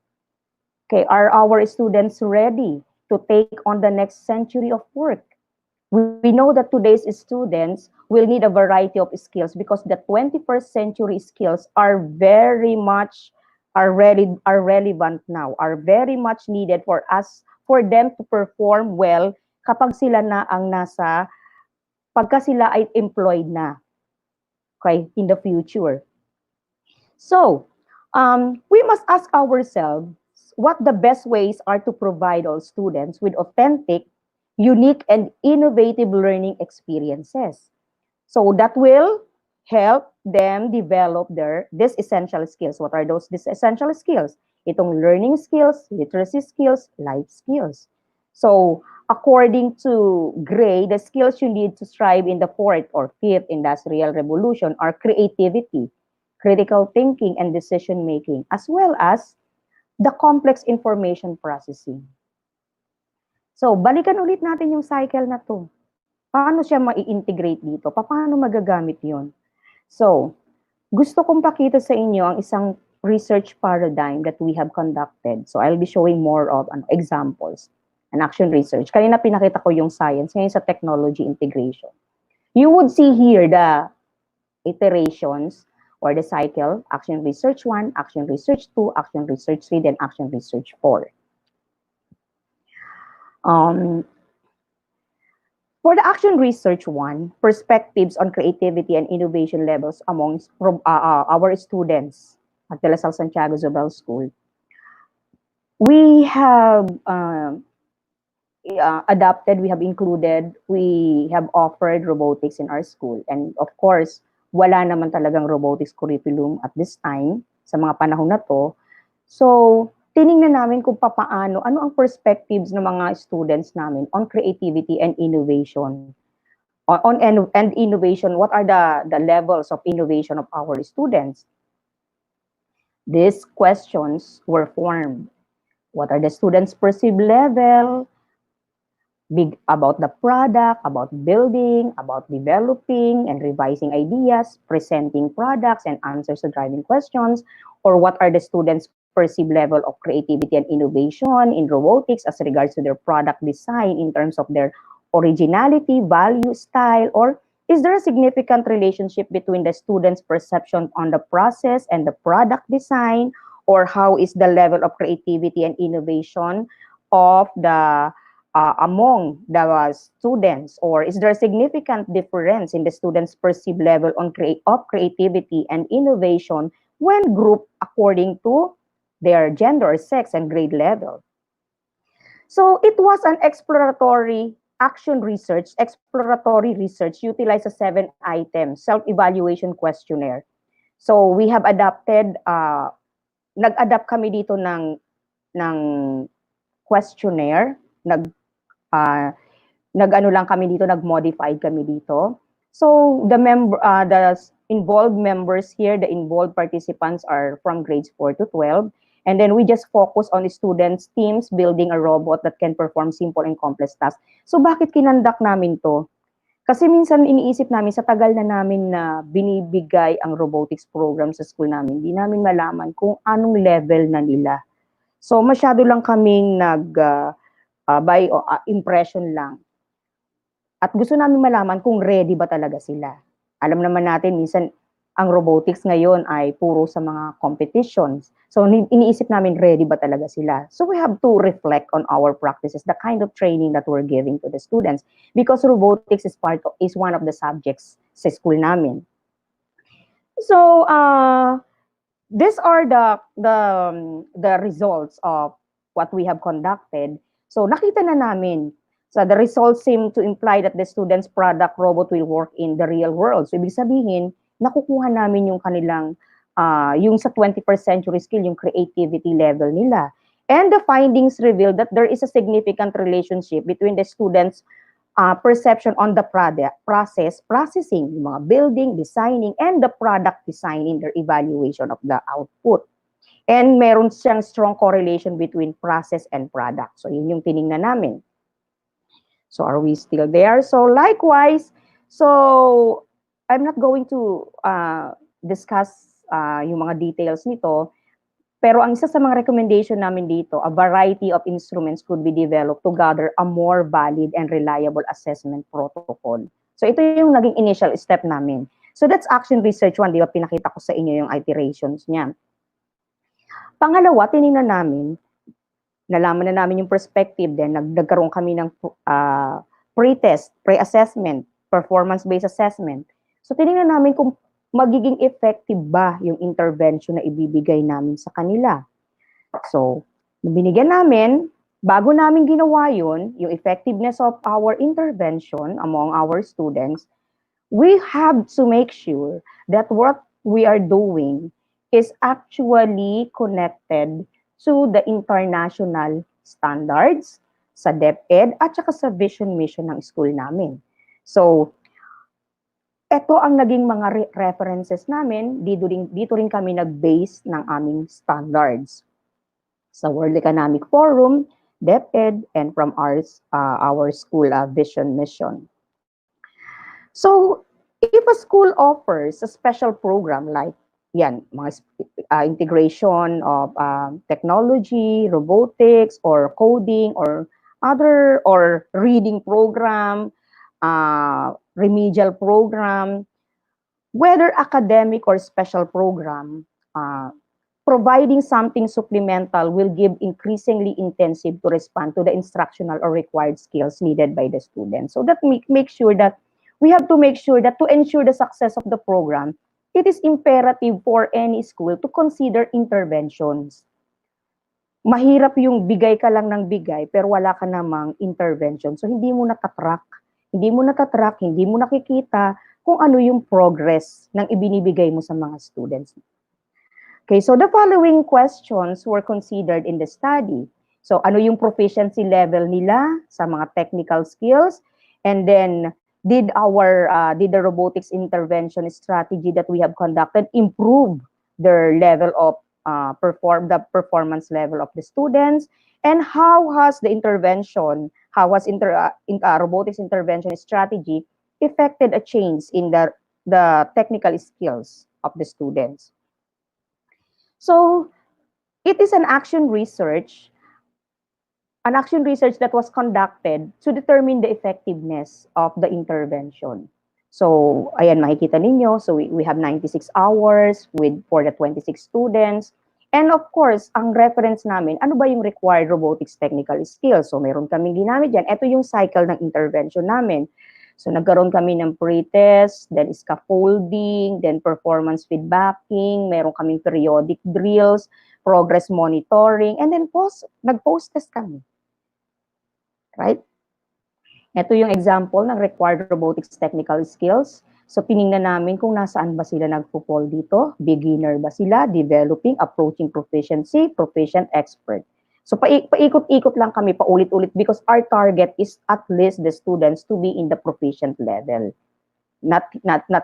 Okay, are our students ready to take on the next century of work? We know that today's students will need a variety of skills because the 21st century skills are very much relevant now, are very much needed for them to perform well kapag sila na ang pagka sila ay employed na, okay, in the future. So, we must ask ourselves what the best ways are to provide all students with authentic, unique, and innovative learning experiences. So that will help them develop these essential skills. What are these essential skills? Itong learning skills, literacy skills, life skills. So according to Gray, the skills you need to strive in the fourth or fifth industrial revolution are creativity, critical thinking, and decision making, as well as the complex information processing. So balikan ulit natin yung cycle na to. Paano siya mai-integrate dito? Paano magagamit yon? So, gusto kong pakita sa inyo ang isang research paradigm that we have conducted. So, I'll be showing more of examples and action research. Kanina pinakita ko yung science, ngayon sa technology integration. You would see here the iterations or the cycle, action research 1, action research 2, action research 3, then action research 4. For the action research 1, perspectives on creativity and innovation levels among our students at De La Salle Santiago Zobel School, we have adapted, we have included, we have offered robotics in our school. And of course, wala naman talagang robotics curriculum at this time, sa mga panahon na to. So, tiningnan namin kung papaano, ano ang perspectives ng mga students namin on creativity and innovation. And innovation, what are the levels of innovation of our students? These questions were formed. What are the students' perceived level? Big about the product, about building, about developing and revising ideas, presenting products and answers to driving questions, or what are the students' perceived level of creativity and innovation in robotics as regards to their product design in terms of their originality, value, style, or is there a significant relationship between the students' perception on the process and the product design, or how is the level of creativity and innovation of the among the students, or is there a significant difference in the students' perceived level of creativity and innovation when grouped according to their gender, sex, and grade level? So it was an exploratory research utilized a 7-item self-evaluation questionnaire. So we have adapted, nag-adapt kami dito ng questionnaire, nag-ano lang kami dito, nag-modified kami dito. So the involved members here, the involved participants are from grades 4 to 12. And then we just focus on the students' teams building a robot that can perform simple and complex tasks. So bakit kinandak namin to? Kasi minsan iniisip namin, sa tagal na namin na binibigay ang robotics program sa school namin, hindi namin malaman kung anong level na nila. So masyado lang kaming by impression lang. At gusto namin malaman kung ready ba talaga sila. Alam naman natin, minsan ang robotics ngayon ay puro sa mga competitions. So iniisip namin, ready ba talaga sila? So we have to reflect on our practices, the kind of training that we're giving to the students, because robotics is one of the subjects sa school namin. So these are the results of what we have conducted. So nakita na namin. So the results seem to imply that the students' product robot will work in the real world. So ibig sabihin, nakukuha namin yung kanilang, yung sa 21st century skill, yung creativity level nila. And the findings reveal that there is a significant relationship between the students' perception on the processing, yung mga building, designing, and the product design in their evaluation of the output. And meron siyang strong correlation between process and product. So yun yung tiningnan namin. So are we still there? So likewise, so I'm not going to discuss yung mga details nito, pero ang isa sa mga recommendation namin dito, a variety of instruments could be developed to gather a more valid and reliable assessment protocol. So ito yung naging initial step namin. So that's action research 1, di ba pinakita ko sa inyo yung iterations niya. Pangalawa, tinignan namin, nalaman na namin yung perspective, then nagkaroon kami ng pre-test, pre-assessment, performance-based assessment. So tinignan namin kung magiging effective ba yung intervention na ibibigay namin sa kanila. So, binigyan namin, bago namin ginawa yun, yung effectiveness of our intervention among our students, we have to make sure that what we are doing is actually connected to the international standards sa DepEd at saka sa vision mission ng school namin. So, ito ang naging mga references namin, dito rin kami nag-base ng aming standards. Sa World Economic Forum, DepEd, and from our school vision mission. So, if a school offers a special program like mga integration of technology, robotics, or coding, or reading program, remedial program, whether academic or special program, providing something supplemental will give increasingly intensive to respond to the instructional or required skills needed by the students. So that make sure that we have to make sure that to ensure the success of the program, it is imperative for any school to consider interventions. Mahirap yung bigay ka lang ng bigay pero wala ka namang intervention. So hindi mo natatrack, hindi mo nakikita kung ano yung progress ng ibinibigay mo sa mga students. Okay, so the following questions were considered in the study. So ano yung proficiency level nila sa mga technical skills? And then did the robotics intervention strategy that we have conducted improve their level of the performance level of the students? And how has robotics intervention strategy affected a change in the technical skills of the students? So, it is an action research that was conducted to determine the effectiveness of the intervention. So, ayan, makikita ninyo. So, we have 96 hours for the 26 students. And of course, ang reference namin, ano ba yung required robotics technical skills? So, meron kaming ginamit yan. Ito yung cycle ng intervention namin. So, nagkaroon kami ng pre-test, then scaffolding, then performance feedbacking, meron kaming periodic drills, progress monitoring, and then nag-post-test kami. Right? Ito yung example ng required robotics technical skills. So, piningnan namin kung nasaan ba sila nagpo-fall dito. Beginner ba sila? Developing, approaching proficiency, proficient, expert. So, paikot-ikot lang kami, paulit-ulit because our target is at least the students to be in the proficient level. Not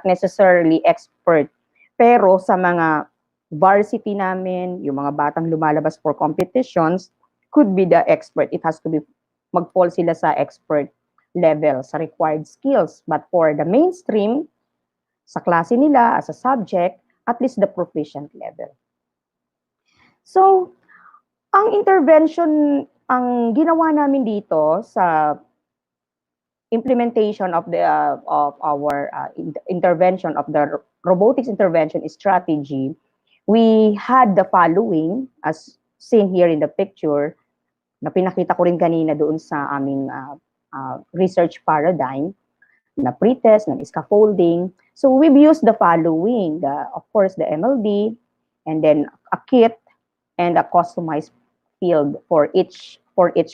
necessarily expert. Pero sa mga varsity namin, yung mga batang lumalabas for competitions, could be the expert. It has to be, mag-fall sila sa expert level, sa required skills. But for the mainstream, sa klase nila, as a subject, at least the proficient level. So, ang intervention, ang ginawa namin dito sa implementation of our intervention of the robotics intervention strategy, we had the following, as seen here in the picture, na pinakita ko rin kanina doon sa aming research paradigm, na pre-test, na scaffolding. So we've used the following, of course, the MLD, and then a kit, and a customized field for each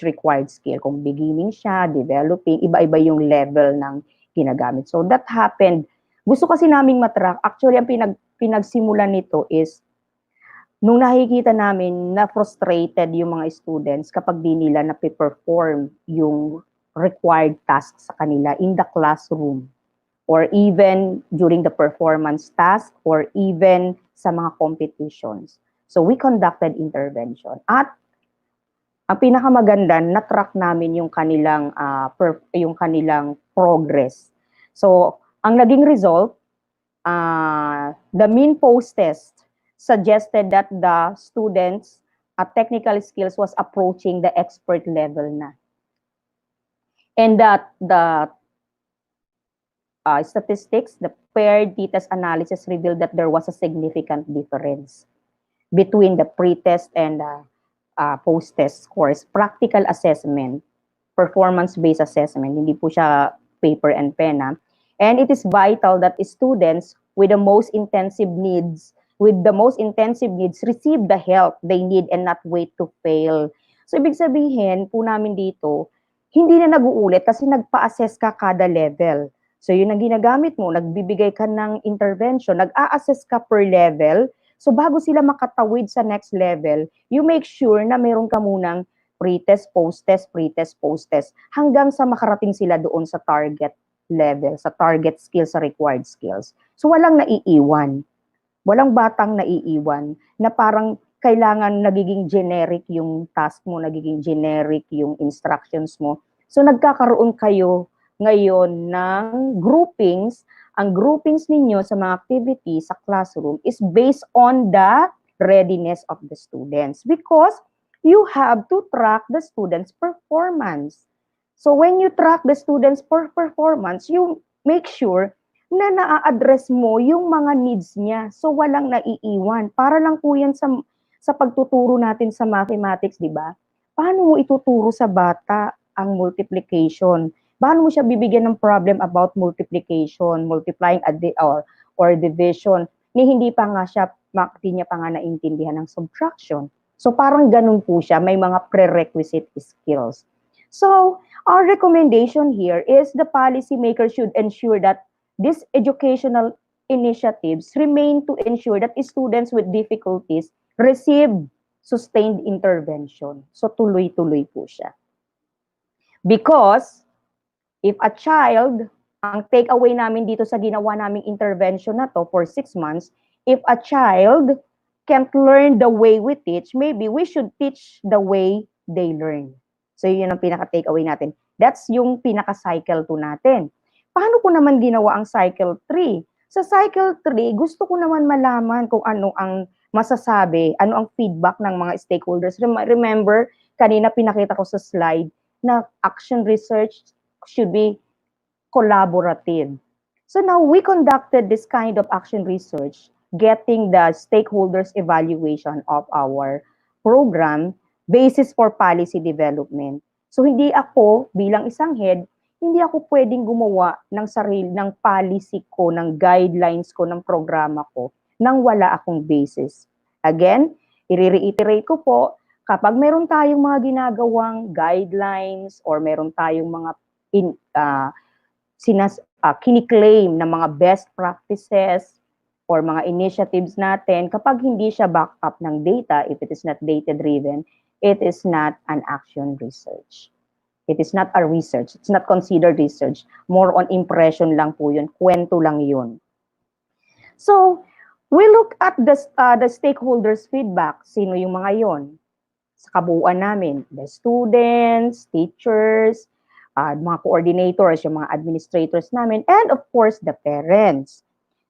required skill. Kung beginning siya, developing, iba-iba yung level ng ginagamit. So that happened. Gusto kasi naming matrack. Actually, ang pinagsimulan nito is nung nakikita namin na frustrated yung mga students kapag di nila na-perform yung required tasks sa kanila in the classroom or even during the performance task or even sa mga competitions. So we conducted intervention. At ang pinakamaganda, na-track namin yung kanilang progress. So, ang naging result, the mean post-test suggested that the students' technical skills was approaching the expert level na. And that the statistics, the paired t-test analysis revealed that there was a significant difference between the pre-test and post-test scores. Practical assessment, performance-based assessment, hindi po siya paper and pen. And it is vital that students with the most intensive needs, receive the help they need and not wait to fail. So ibig sabihin po namin dito, hindi na nag-uulit kasi nagpa-assess ka kada level. So yun ang ginagamit mo, nagbibigay ka ng intervention, nag-a-assess ka per level. So bago sila makatawid sa next level, you make sure na meron ka munang pre-test, post-test, pre-test, post-test, hanggang sa makarating sila doon sa target level, sa target skills, sa required skills. So walang naiiwan. Walang batang naiiwan na parang kailangan nagiging generic yung task mo, nagiging generic yung instructions mo. So nagkakaroon kayo ngayon ng groupings. Ang groupings ninyo sa mga activities sa classroom is based on the readiness of the students because you have to track the students' performance. So when you track the students' performance, you make sure na na-address mo yung mga needs niya. So walang naiiwan. Para lang po yan sa pagtuturo natin sa mathematics, di ba? Paano mo ituturo sa bata ang multiplication? Paano mo siya bibigyan ng problem about multiplication, multiplying or division, ni hindi pa nga siya, hindi niya pa nga naintindihan ng subtraction. So parang ganun po siya, may mga prerequisite skills. So our recommendation here is the policymaker should ensure that these educational initiatives remain to ensure that students with difficulties receive sustained intervention. So tuloy-tuloy po siya. Because if a child, ang takeaway namin dito sa ginawa naming intervention na to for 6 months, if a child can't learn the way we teach, maybe we should teach the way they learn. So yun ang pinaka-takeaway natin. That's yung pinaka-cycle 2 natin. Paano ko naman ginawa ang cycle 3? Sa cycle 3, gusto ko naman malaman kung ano ang masasabi, ano ang feedback ng mga stakeholders. Remember, kanina pinakita ko sa slide na action research should be collaborative. So now we conducted this kind of action research, getting the stakeholders evaluation of our program basis for policy development. So hindi ako bilang isang head, hindi ako pwedeng gumawa ng ng policy ko, ng guidelines ko, ng programa ko nang wala akong basis. Again, i-reiterate ko po, kapag meron tayong mga ginagawang guidelines or meron tayong mga kiniklaim na mga best practices or mga initiatives natin, kapag hindi siya back up ng data, if it is not data-driven, it is not an action research. It is not a research. It's not considered research. More on impression lang po yun. Kwento lang yun. So, we look at the stakeholders' feedback. Sino yung mga yon? Sa kabuuan namin, the students, teachers, mga coordinators, yung mga administrators namin, and of course, the parents.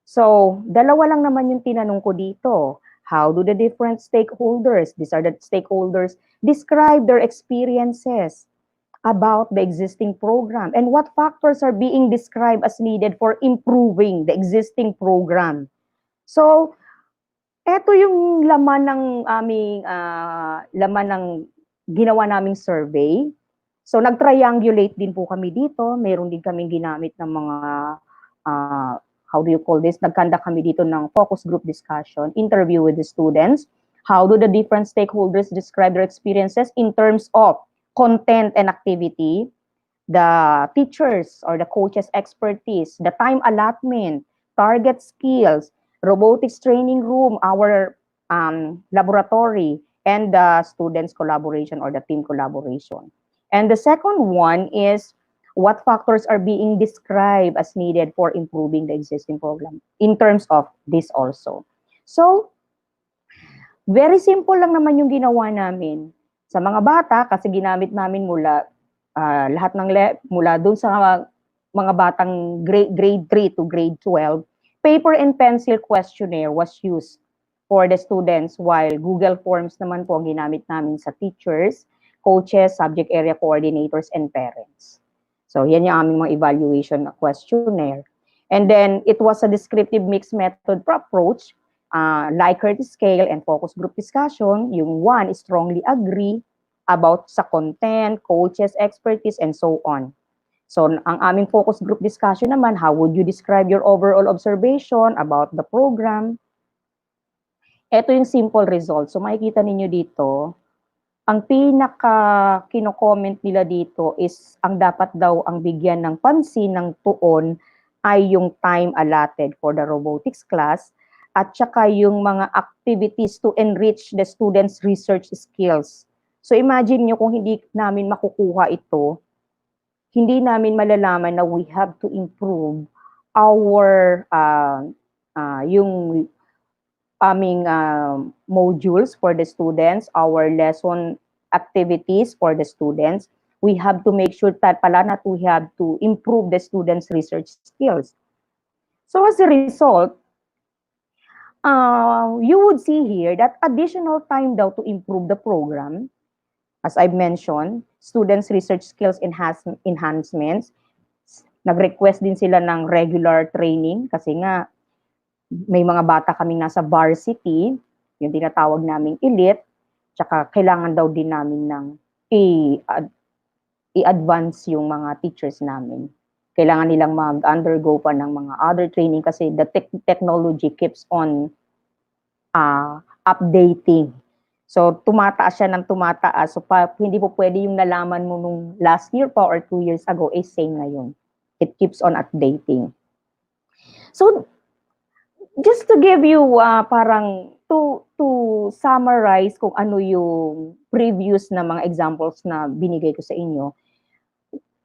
So, dalawa lang naman yung tinanong ko dito. How do the different stakeholders, these are the stakeholders, describe their experiences about the existing program and what factors are being described as needed for improving the existing program. So, eto yung laman ng aming ginawa naming survey. So, nag-triangulate din po kami dito. Meron din kaming ginamit ng mga how do you call this? Nagkanda kami dito ng focus group discussion, interview with the students. How do the different stakeholders describe their experiences in terms of content and activity, the teachers or the coaches' expertise, the time allotment, target skills, robotics training room, our laboratory, and the students' collaboration or the team collaboration. And the second one is what factors are being described as needed for improving the existing program in terms of this also. So, very simple lang naman yung ginawa namin. Sa mga bata, kasi ginamit namin mula lahat ng mula dun sa mga batang grade 3 to grade 12, paper and pencil questionnaire was used for the students while Google Forms naman po ang ginamit namin sa teachers, coaches, subject area coordinators, and parents. So, yan yung aming mga evaluation questionnaire. And then, it was a descriptive mixed method approach, Likert scale and focus group discussion. Yung one strongly agree about sa content, coaches, expertise, and so on. So, ang aming focus group discussion naman, how would you describe your overall observation about the program? Ito yung simple result. So, makikita ninyo dito, ang pinaka kino-comment nila dito is ang dapat daw ang bigyan ng pansin ng tuon ay yung time allotted for the robotics class at saka yung mga activities to enrich the students' research skills. So imagine nyo kung hindi namin makukuha ito, hindi namin malalaman na we have to improve our yung aming modules for the students, our lesson activities for the students. We have to make sure that pala na we have to improve the students' research skills. So as a result, you would see here that additional time daw to improve the program. As I've mentioned, students' research skills enhancements. Nag-request din sila ng regular training kasi nga may mga bata kaming nasa varsity, yung tinatawag naming elite, tsaka kailangan daw din namin ng i-advance yung mga teachers namin. Kailangan nilang mag-undergo pa ng mga other training kasi the technology keeps on updating. So, tumataas siya ng tumataas. So, hindi po pwede yung nalaman mo nung last year pa or 2 years ago, same ngayon. It keeps on updating. So, just to give you parang to summarize kung ano yung previous na mga examples na binigay ko sa inyo,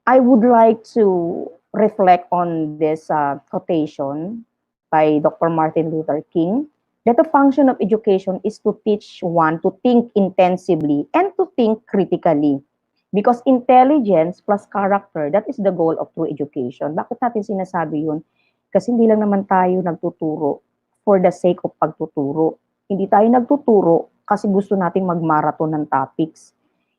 I would like to reflect on this quotation by Dr. Martin Luther King, that the function of education is to teach one to think intensively and to think critically. Because intelligence plus character, that is the goal of true education. Bakit natin sinasabi yun? Kasi hindi lang naman tayo nagtuturo for the sake of pagtuturo. Hindi tayo nagtuturo kasi gusto nating mag-marathon ng topics.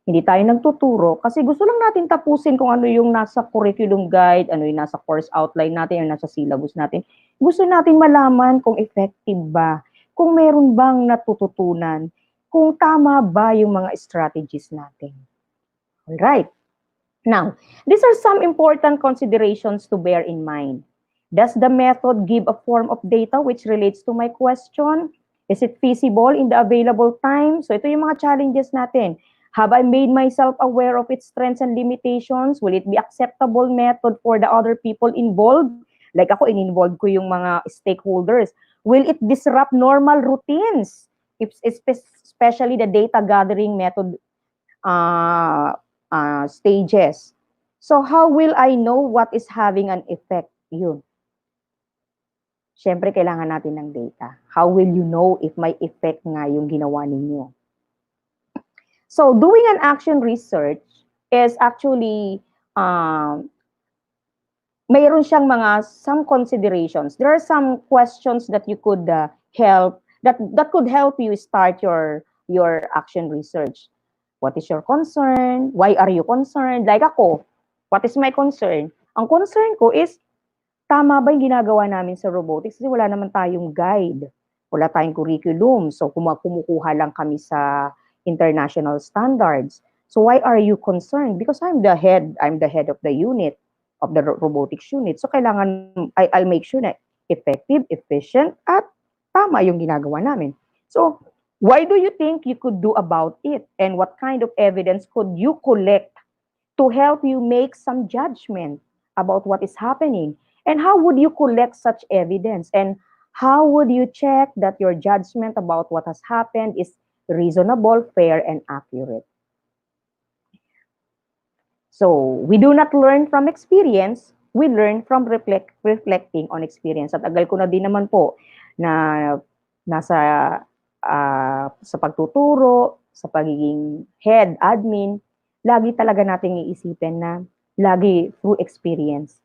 Hindi tayo nagtuturo kasi gusto lang natin tapusin kung ano yung nasa curriculum guide, ano yung nasa course outline natin, ano nasa syllabus natin. Gusto natin malaman kung effective ba, kung meron bang natututunan, kung tama ba yung mga strategies natin. Alright. Now, these are some important considerations to bear in mind. Does the method give a form of data which relates to my question? Is it feasible in the available time? So ito yung mga challenges natin. Have I made myself aware of its strengths and limitations? Will it be acceptable method for the other people involved? Like ako, in-involve ko yung mga stakeholders. Will it disrupt normal routines? Especially the data gathering method stages. So how will I know what is having an effect? Yun. Siyempre, kailangan natin ng data. How will you know if may effect nga yung ginawa ninyo? So, doing an action research is actually, mayroon siyang some considerations. There are some questions that you could help, that could help you start your action research. What is your concern? Why are you concerned? Like ako, what is my concern? Ang concern ko is, tama ba yung ginagawa namin sa robotics? Kasi wala naman tayong guide. Wala tayong curriculum. So, kumukuha lang kami sa international standards. So, why are you concerned? Because I'm the head of the unit, of the robotics unit. So, kailangan, I'll make sure na effective, efficient, at tama yung ginagawa namin. So, why do you think you could do about it? And what kind of evidence could you collect to help you make some judgment about what is happening? And how would you collect such evidence? And how would you check that your judgment about what has happened is reasonable, fair, and accurate? So, we do not learn from experience, we learn from reflecting on experience. At agal ko na din naman po na nasa sa pagtuturo, sa pagiging head, admin, lagi talaga nating iisipin na lagi through experience.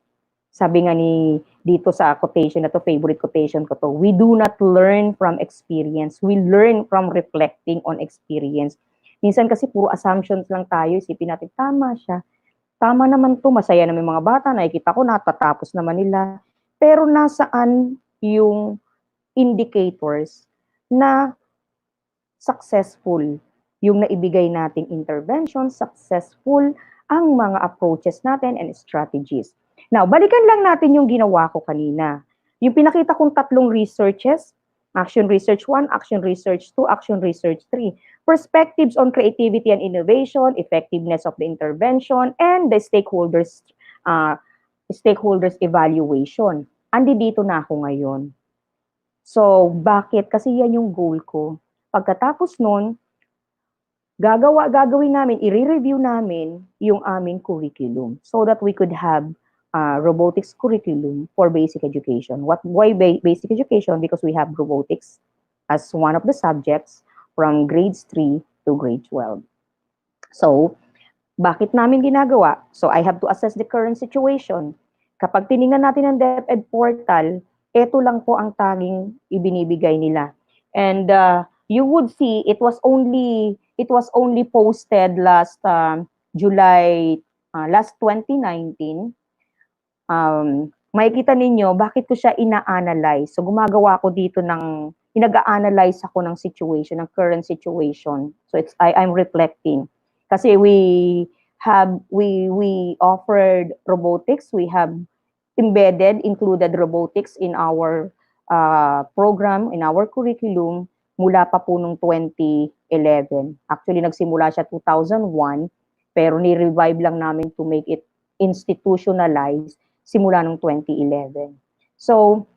Sabi nga dito sa quotation na to, favorite quotation ko to, we do not learn from experience, we learn from reflecting on experience. Minsan kasi puro assumptions lang tayo, isipin natin, tama siya, tama naman to, masaya naman mga bata, nakikita ko natatapos naman nila. Pero nasaan yung indicators na successful yung naibigay nating intervention, successful ang mga approaches natin and strategies. Now, balikan lang natin yung ginawa ko kanina. Yung pinakita kong tatlong researches, Action Research 1, Action Research 2, Action Research 3. Perspectives on creativity and innovation, effectiveness of the intervention, and the stakeholders evaluation. Andi dito na ako ngayon. So, bakit? Kasi yan yung goal ko. Pagkatapos nun, gagawin namin, i-review namin yung aming curriculum so that we could have robotics curriculum for basic education. Why basic education? Because we have robotics as one of the subjects from grades 3 to grade 12. So, bakit namin ginagawa? So, I have to assess the current situation. Kapag tiningnan natin ang DepEd portal, ito lang po ang tanging ibinibigay nila. And you would see it was only posted last July last 2019. Makikita ninyo bakit ko siya ina-analyze. So gumagawa ako dito ng inag-analyze ako ng situation, ng current situation. So I'm reflecting. Kasi we offered robotics, we have included robotics in our program, in our curriculum mula pa po nung 2011. Actually, nagsimula siya 2001, pero ni-revive lang namin to make it institutionalized simula nung 2011. So,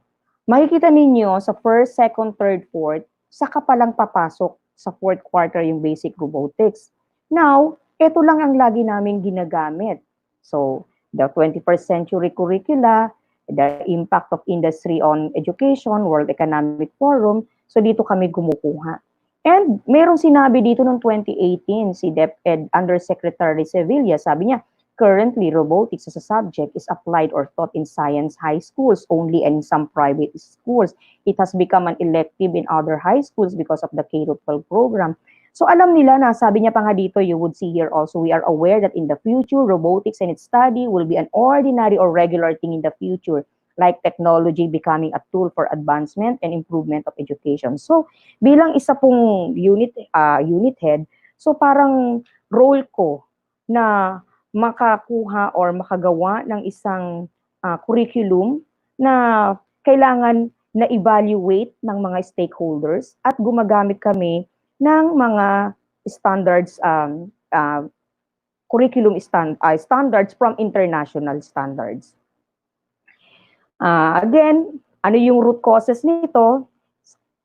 makikita ninyo sa first, second, third, fourth, saka palang papasok sa fourth quarter yung basic robotics. Now, ito lang ang lagi namin ginagamit. So, the 21st century curricula, the impact of industry on education, World Economic Forum. So dito kami gumukuha. And merong sinabi dito noong 2018, si DepEd Undersecretary Sevilla, sabi niya, currently robotics as a subject is applied or taught in science high schools only and in some private schools. It has become an elective in other high schools because of the K-12 program. So alam nila na, sabi niya pa nga dito, you would see here also, we are aware that in the future, robotics and its study will be an ordinary or regular thing in the future, like technology becoming a tool for advancement and improvement of education. So bilang isa pong unit head, so parang role ko na makakuha or makagawa ng isang curriculum na kailangan na evaluate ng mga stakeholders at gumagamit kami ng mga standards, curriculum standards from international standards. Again, ano yung root causes nito?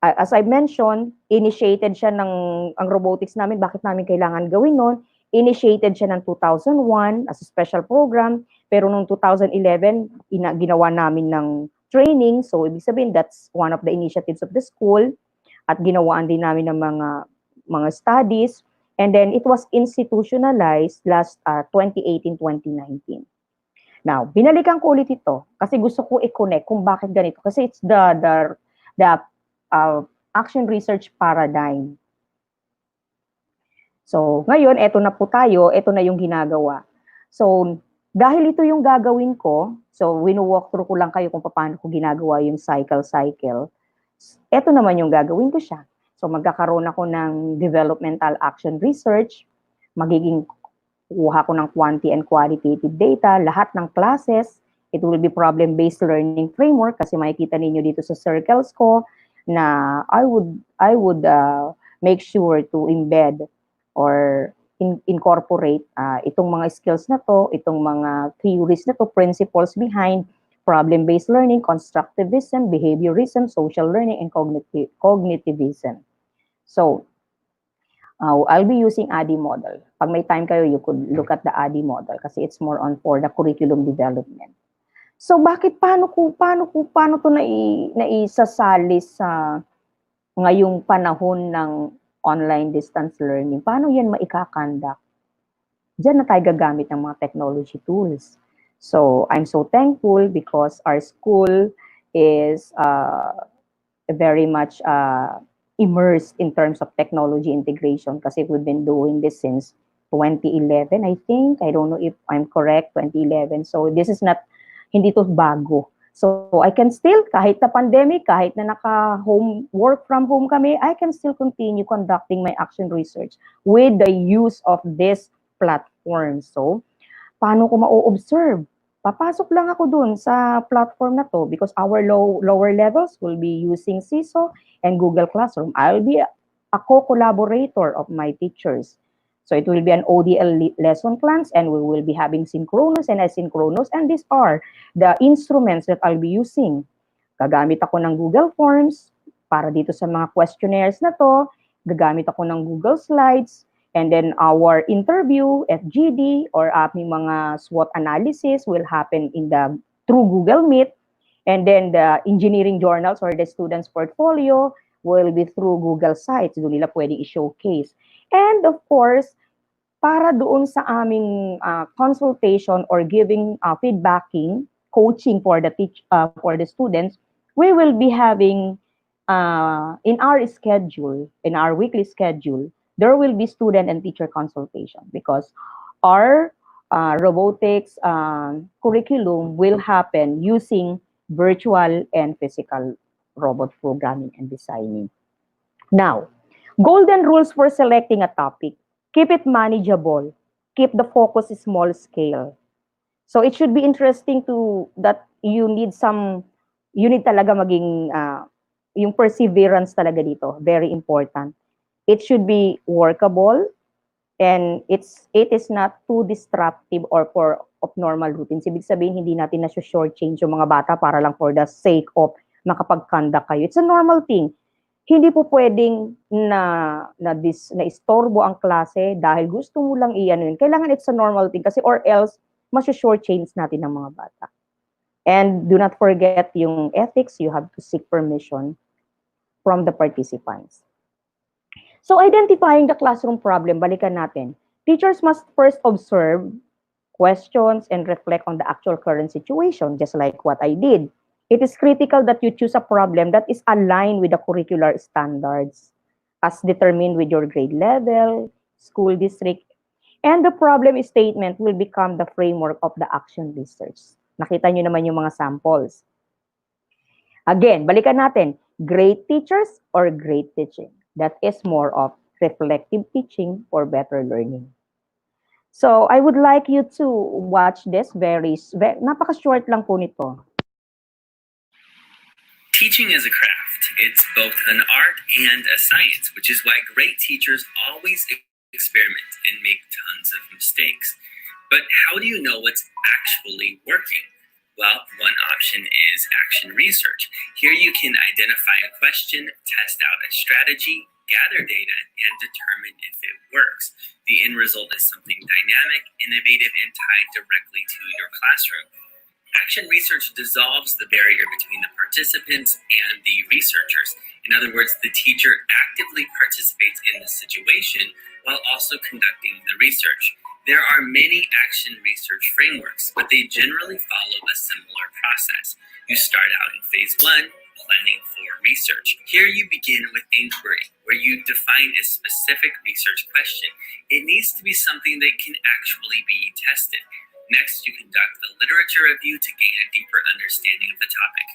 As I mentioned, initiated siya ang robotics namin. Bakit namin kailangan gawin nun? Initiated siya ng 2001 as a special program, pero noong 2011, ginawa namin ng training. So, ibig sabihin, that's one of the initiatives of the school. At ginawaan din namin ng mga studies. And then, it was institutionalized last 2018-2019. Now, binalikan ko ulit ito kasi gusto ko i-connect kung bakit ganito. Kasi it's the action research paradigm. So, ngayon, eto na po tayo, eto na yung ginagawa. So, dahil ito yung gagawin ko, so wino-walk through ko lang kayo kung paano ko ginagawa yung cycle. Eto naman yung gagawin ko siya. So, magkakaroon ako ng developmental action research, magiging kuha ko ng quantity and qualitative data, lahat ng classes, it will be problem-based learning framework kasi makikita ninyo dito sa circles ko na I would make sure to embed or incorporate itong mga skills na to, itong mga theories na to, principles behind problem-based learning, constructivism, behaviorism, social learning, and cognitivism. So, I'll be using ADDIE model. Pag may time kayo, you could look at the ADDIE model kasi it's more on for the curriculum development. So paano to naisasali sa ngayong panahon ng online distance learning? Paano yan maikakandak? Diyan na tayo gagamit ng mga technology tools. So I'm so thankful because our school is very much immersed in terms of technology integration kasi we've been doing this since 2011, I think. I don't know if I'm correct, 2011. So this is not, hindi to bago. So I can still, kahit na pandemic, kahit na work from home kami, I can still continue conducting my action research with the use of this platform. So paano ko ma-observe? Papasok lang ako dun sa platform na to because our lower levels will be using CISO and Google Classroom. I'll be a co-collaborator of my teachers. So it will be an ODL lesson plans, and we will be having synchronous and asynchronous, and these are the instruments that I'll be using. Gagamit ako ng Google Forms para dito sa mga questionnaires na to. Gagamit ako ng Google Slides. And then our interview, FGD, or aming mga SWOT analysis will happen through Google Meet. And then the engineering journals or the student's portfolio will be through Google Sites. Doon nila pwedeng i-showcase. And of course, para doon sa aming consultation or giving feedbacking, coaching for the students, we will be having in our schedule, in our weekly schedule, there will be student and teacher consultation because our robotics curriculum will happen using virtual and physical robot programming and designing. Now, golden rules for selecting a topic. Keep it manageable. Keep the focus small scale. So it should be interesting that you need talaga maging, yung perseverance talaga dito, very important. It should be workable, and it is not too disruptive or of normal routines. Ibig sabihin, hindi natin na-shortchange yung mga bata para lang for the sake of makapag-conduct kayo. It's a normal thing. Hindi po pwedeng na istorbo ang klase dahil gusto mo lang iyan yun. Kailangan it's a normal thing kasi or else mas-shortchange natin ang mga bata. And do not forget yung ethics, you have to seek permission from the participants. So identifying the classroom problem, balikan natin. Teachers must first observe questions and reflect on the actual current situation, just like what I did. It is critical that you choose a problem that is aligned with the curricular standards as determined with your grade level, school district, and the problem statement will become the framework of the action research. Nakita nyo naman yung mga samples. Again, balikan natin, great teachers or great teaching. That is more of reflective teaching for better learning. So, I would like you to watch this napaka-short lang po nito. Teaching is a craft. It's both an art and a science, which is why great teachers always experiment and make tons of mistakes. But how do you know what's actually working? Well, one option is action research. Here you can identify a question, test out a strategy, gather data, and determine if it works. The end result is something dynamic, innovative, and tied directly to your classroom. Action research dissolves the barrier between the participants and the researchers. In other words, the teacher actively participates in the situation while also conducting the research. There are many action research frameworks, but they generally follow a similar process. You start out in phase 1, planning for research. Here you begin with inquiry, where you define a specific research question. It needs to be something that can actually be tested. Next, you conduct a literature review to gain a deeper understanding of the topic.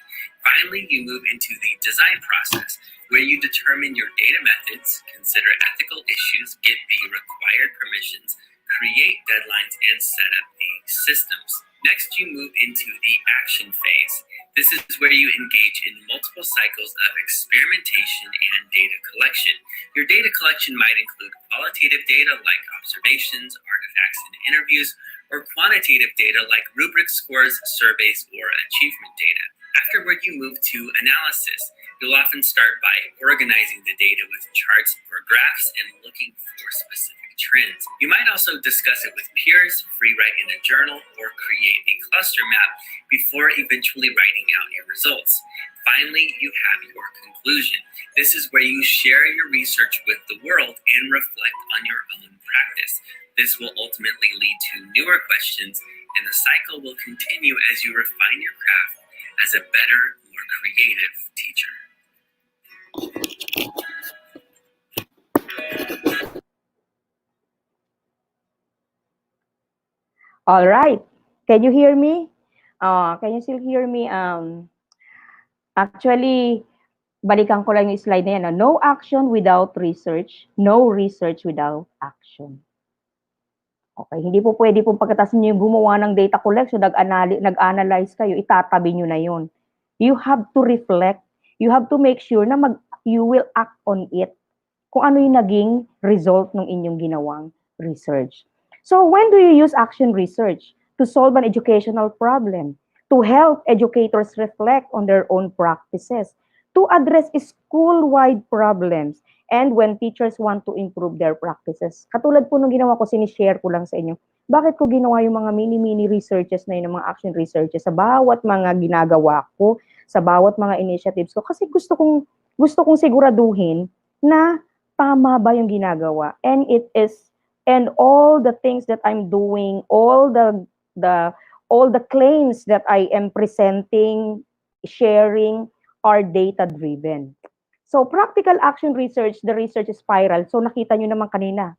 Finally, you move into the design process, where you determine your data methods, consider ethical issues, get the required permissions, create deadlines, and set up the systems. Next, you move into the action phase. This is where you engage in multiple cycles of experimentation and data collection. Your data collection might include qualitative data like observations, artifacts, and interviews, or quantitative data like rubric scores, surveys, or achievement data. Afterward, you move to analysis. You'll often start by organizing the data with charts or graphs and looking for specific trends. You might also discuss it with peers, free write in a journal, or create a cluster map before eventually writing out your results. Finally, you have your conclusion. This is where you share your research with the world and reflect on your own practice. This will ultimately lead to newer questions, and the cycle will continue as you refine your craft as a better, more creative teacher. All right. Can you hear me? Can you still hear me? Actually, balikan ko lang yung slide na yan. No action without research. No research without action. Okay, hindi po pwede pong pagkatapos niyo yung gumawa ng data collection, nag-analyze kayo, itatabi niyo na yun. You have to reflect. You have to make sure na you will act on it. Kung ano yung naging result ng inyong ginawang research. So when do you use action research? To solve an educational problem, to help educators reflect on their own practices, to address school-wide problems, and when teachers want to improve their practices. Katulad po nung ginawa ko, sinishare ko lang sa inyo. Bakit ko ginawa yung mga mini-mini researches na yun, mga action researches sa bawat mga ginagawa ko, sa bawat mga initiatives ko? Kasi gusto kong siguraduhin na tama ba yung ginagawa. And all the things that I'm doing, all the claims that I am presenting, sharing, are data-driven. So, practical action research, the research spiral. So, nakita nyo naman kanina,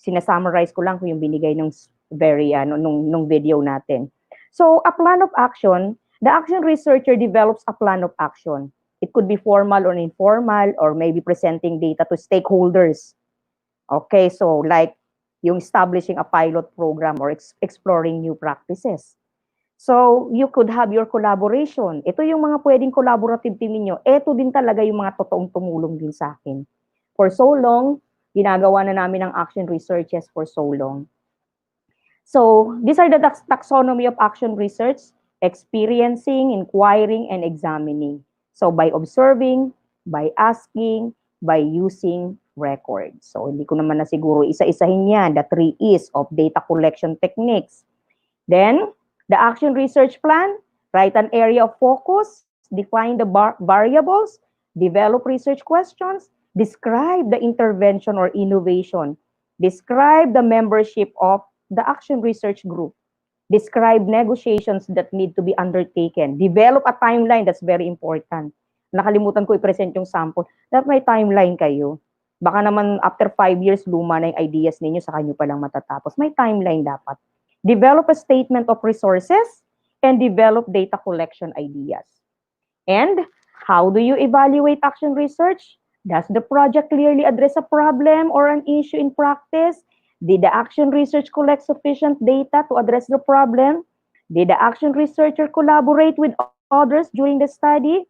sinasummarize ko lang kung yung binigay nung video natin. So, a plan of action, the action researcher develops a plan of action. It could be formal or informal, or maybe presenting data to stakeholders. Okay, so like yung establishing a pilot program or exploring new practices. So, you could have your collaboration. Ito yung mga pwedeng collaborative team ninyo. Ito din talaga yung mga totoong tumulong din sa akin. For so long, ginagawa na namin ang action researches for so long. So, these are the taxonomy of action research: experiencing, inquiring, and examining. So, by observing, by asking, by using records. So, hindi ko naman na siguro isa-isahin yan. The 3 E's of data collection techniques. Then, the action research plan, write an area of focus, define the variables, develop research questions, describe the intervention or innovation, describe the membership of the action research group, describe negotiations that need to be undertaken, develop a timeline, that's very important. Nakalimutan ko i-present yung sample. Dapat may timeline kayo. Baka naman after 5 years, luma na yung ideas ninyo, saka nyo palang matatapos. May timeline dapat. Develop a statement of resources, and develop data collection ideas. And how do you evaluate action research? Does the project clearly address a problem or an issue in practice? Did the action research collect sufficient data to address the problem? Did the action researcher collaborate with others during the study?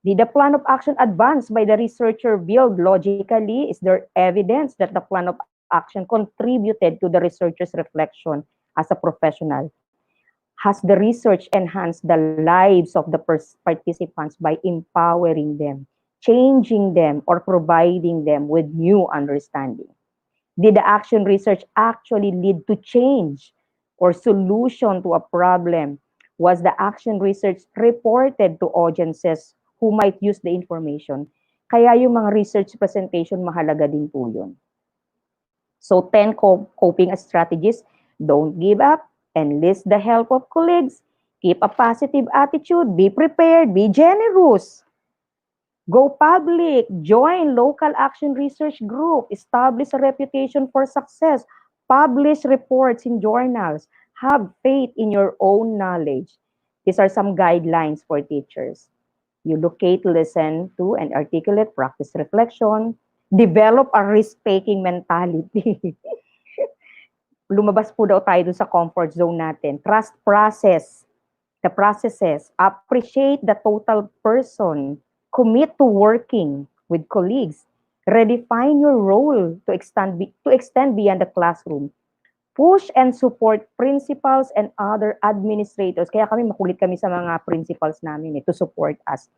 Did the plan of action advanced by the researcher build logically? Is there evidence that the plan of action contributed to the researcher's reflection as a professional? Has the research enhanced the lives of the participants by empowering them, changing them, or providing them with new understanding? Did the action research actually lead to change or solution to a problem? Was the action research reported to audiences who might use the information? Kaya yung mga research presentation, mahalaga din po yun. So 10 coping strategies: don't give up, enlist the help of colleagues, keep a positive attitude, be prepared, be generous, go public, join local action research group, establish a reputation for success, publish reports in journals, have faith in your own knowledge. These are some guidelines for teachers. You locate, listen to, and articulate, practice reflection, develop a risk-taking mentality. Lumabas po daw tayo dun sa comfort zone natin. Trust the processes, appreciate the total person, commit to working with colleagues, redefine your role to extend beyond the classroom, push and support principals and other administrators. Kaya makulit kami sa mga principals namin to support us.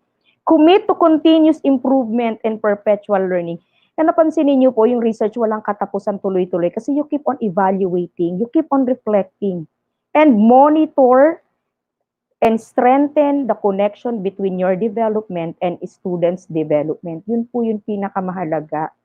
Commit to continuous improvement and perpetual learning. Na napansin niyo po, yung research walang katapusan, tuloy-tuloy kasi you keep on evaluating, you keep on reflecting, and monitor and strengthen the connection between your development and students' development. Yun po yung pinakamahalaga.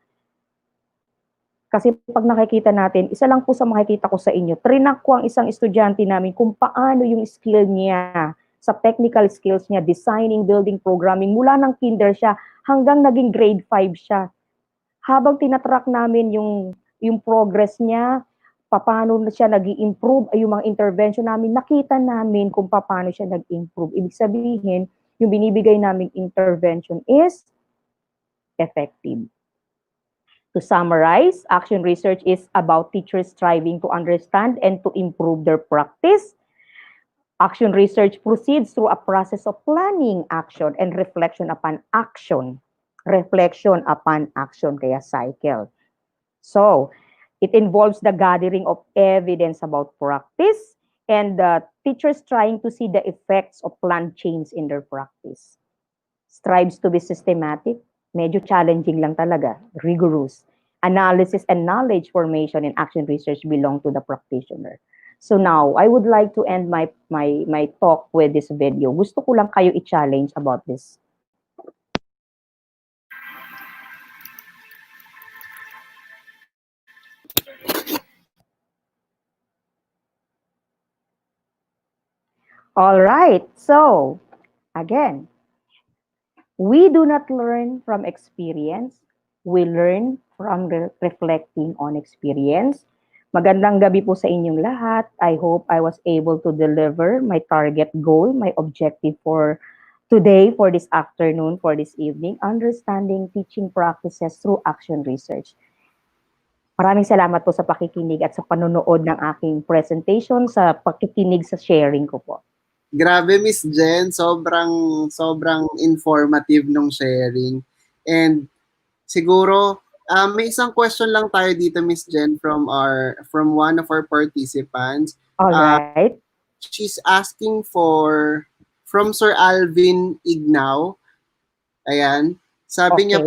Kasi pag nakikita natin, isa lang po sa makikita ko sa inyo, trinak ko ang isang estudyante namin kung paano yung skill niya, sa technical skills niya, designing, building, programming, mula ng kinder siya hanggang naging grade 5 siya. Habang tinatrack namin yung progress niya, paano siya nag-i-improve, ay yung mga intervention namin, nakita namin kung paano siya nag-improve. Ibig sabihin, yung binibigay naming intervention is effective. To summarize, action research is about teachers striving to understand and to improve their practice. Action research proceeds through a process of planning action and reflection upon action. Reflection upon action, kaya cycle. So, it involves the gathering of evidence about practice and the teachers trying to see the effects of planned change in their practice. Strives to be systematic, medyo challenging lang talaga, rigorous. Analysis and knowledge formation in action research belong to the practitioner. So now, I would like to end my talk with this video. Gusto ko lang kayo i-challenge about this. All right, so again, we do not learn from experience. We learn from reflecting on experience. Magandang gabi po sa inyong lahat. I hope I was able to deliver my target goal, my objective for today, for this afternoon, for this evening, understanding teaching practices through action research. Maraming salamat po sa pakikinig at sa panonood ng aking presentation, sa pakikinig sa sharing ko po. Grabe, Miss Jen, sobrang informative nung sharing. And siguro may isang question lang tayo dito, Miss Jen, from one of our participants. All right. She's asking from Sir Alvin Ignaw. Ayan. Sabi niya,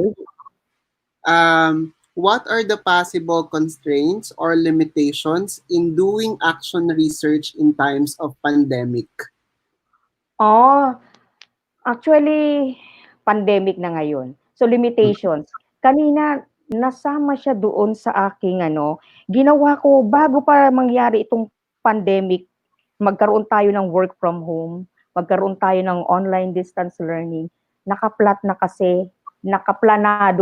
what are the possible constraints or limitations in doing action research in times of pandemic? Oh, actually, pandemic na ngayon. So, limitations. Kanina, nasama siya doon sa aking ginawa ko bago pa mangyari itong pandemic, magkaroon tayo ng work from home, magkaroon tayo ng online distance learning, nakaplanado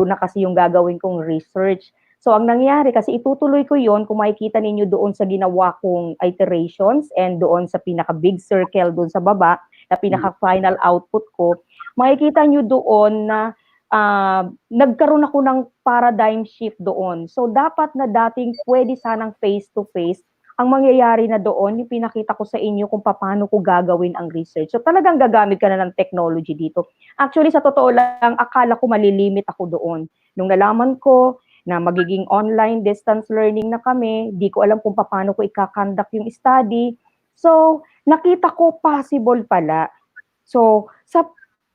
na kasi yung gagawin kong research. So, ang nangyari, kasi itutuloy ko yon kung makikita ninyo doon sa ginawa kong iterations and doon sa pinaka-big circle doon sa baba, na pinaka-final output ko, makikita nyo doon na nagkaroon ako ng paradigm shift doon. So, dapat na dating pwede sanang face-to-face, ang mangyayari na doon, yung pinakita ko sa inyo kung paano ko gagawin ang research. So, talagang gagamit ka na ng technology dito. Actually, sa totoo lang, akala ko malilimit ako doon. Nung nalaman ko na magiging online distance learning na kami, di ko alam kung paano ko ikakandak yung study. So, nakita ko possible pala. So,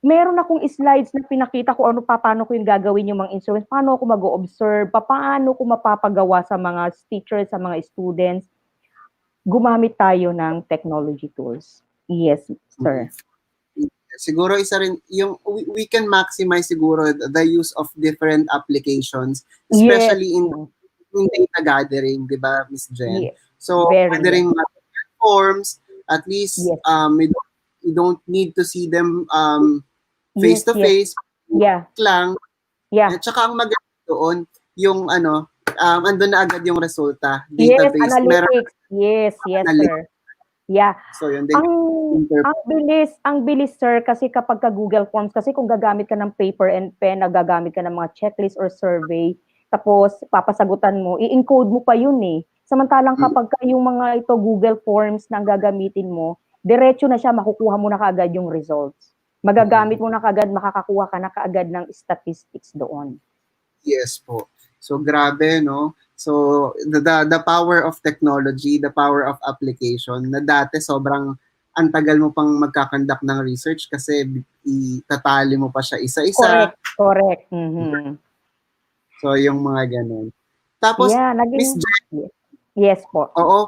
meron akong slides na pinakita ko paano ko yung gagawin yung mga instruments, paano ako mag-observe, paano ko mapapagawa sa mga teachers, sa mga students. Gumamit tayo ng technology tools. Yes, sir. Siguro isa rin, yung we can maximize siguro the use of different applications, especially in data gathering, di ba, Miss Jen? Yes. So, pwede rin forms, at least you don't need to see them face to face. Lang. At saka ang maganda doon, yung andun na agad yung resulta. Database. Yes, analytics. Yes, sir. Yeah. So, yun din. Ang bilis, sir, kasi kapag ka Google Forms, kasi kung gagamit ka ng paper and pen, gagamit ka ng mga checklist or survey, tapos papasagutan mo, i-encode mo pa yun eh. Samantalang kapag yung mga ito Google Forms na gagamitin mo, diretso na siya, makukuha mo na kaagad yung results. Magagamit mo na kaagad, makakakuha ka na kaagad ng statistics doon. Yes po. So grabe, no? So the power of technology, the power of application, na dati sobrang antagal mo pang magkakandak ng research kasi itatali mo pa siya isa-isa. Correct. Mm-hmm. So yung mga ganun. Tapos, Miss Jen, yes po. Oo.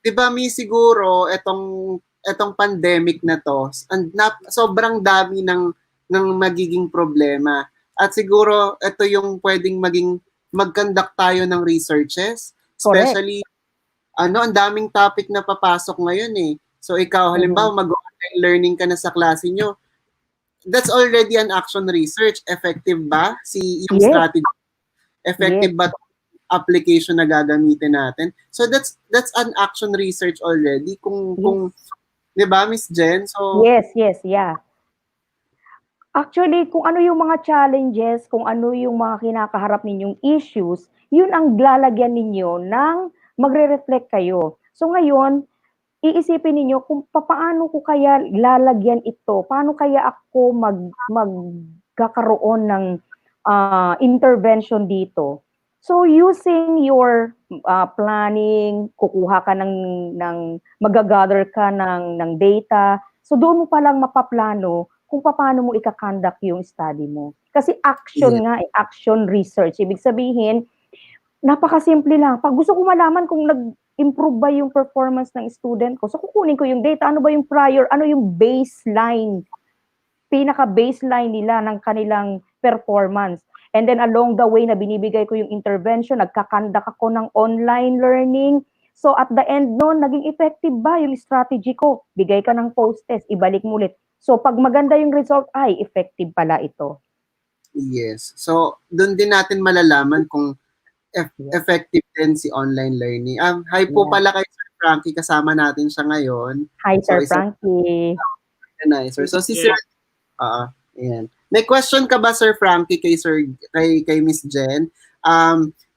'Di ba siguro etong pandemic na to, sobrang dami ng magiging problema. At siguro ito yung pwedeng mag-conduct tayo ng researches, especially ang daming topic na papasok ngayon eh. So ikaw halimbawa mag-online learning ka na sa klase nyo. That's already an action research. Effective ba yung strategy? Effective ba application na gagamitin natin? So that's an action research already kung 'di ba, Miss Jen? So Yes, yeah. Actually, kung ano yung mga challenges, kung ano yung mga kinakaharap ninyong issues, yun ang lalagyan ninyo ng magre-reflect kayo. So ngayon, iisipin ninyo kung paano ko kaya lalagyan ito, paano kaya ako magkakaroon ng intervention dito. So using your planning, kukuha ka ng magagather ka ng data. So doon mo palang mapaplano kung paano mo ika-conduct yung study mo. Kasi action Yeah. nga, action research. Ibig sabihin, napakasimple lang. Pag gusto ko malaman kung nag-improve ba yung performance ng student ko, so kukunin ko yung data, ano ba yung prior, ano yung baseline, pinaka-baseline nila ng kanilang performance. And then along the way na binibigay ko yung intervention, nagkakandak ako ng online learning. So at the end nun, naging effective ba yung strategy ko? Bigay ka ng post-test, ibalik mo ulit. So pag maganda yung result, ay, effective pala ito. Yes. So, doon din natin malalaman kung effective din si online learning. Hi po Yeah. pala kay Sir Frankie, kasama natin siya ngayon. Hi, So, Sir Frankie. organizer. So, si Sir, ayan. May question ka ba, Sir Frankie, kay Miss Jen?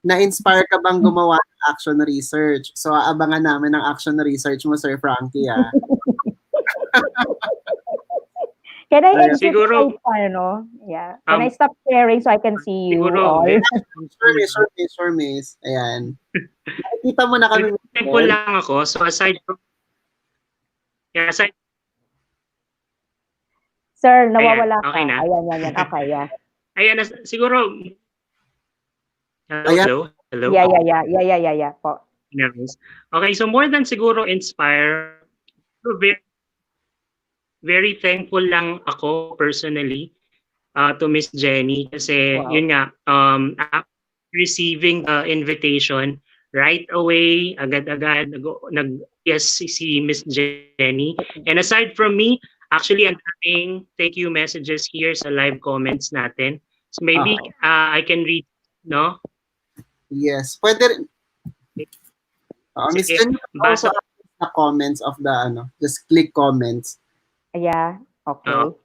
Na-inspire ka bang gumawa ng action research? So, aabangan namin ang action research mo, Sir Frankie, ah. Can I Ayan. exit Siguro, ano? Yeah. Can I stop sharing so I can see you siguro, all? Sure, miss. Ayan. Nakikita mo na kami. thankful lang ako. So aside from, Sir, nawawala Ayan, okay ka. na? Ayan. Okay, yeah. ayan, siguro, Yeah. Yeah. Po. Nice. Okay, so more than siguro inspire, very, very thankful lang ako personally to Miss Jenny kasi Wow. yun nga, receiving the invitation right away, agad-agad, yes si Miss Jenny. And aside from me, actually, ang daming thank you messages here sa live comments natin. So maybe I can read, no? Yes. Pwede rin. Miss Sige, Jen, also the comments of the, just click comments. Yeah. Okay.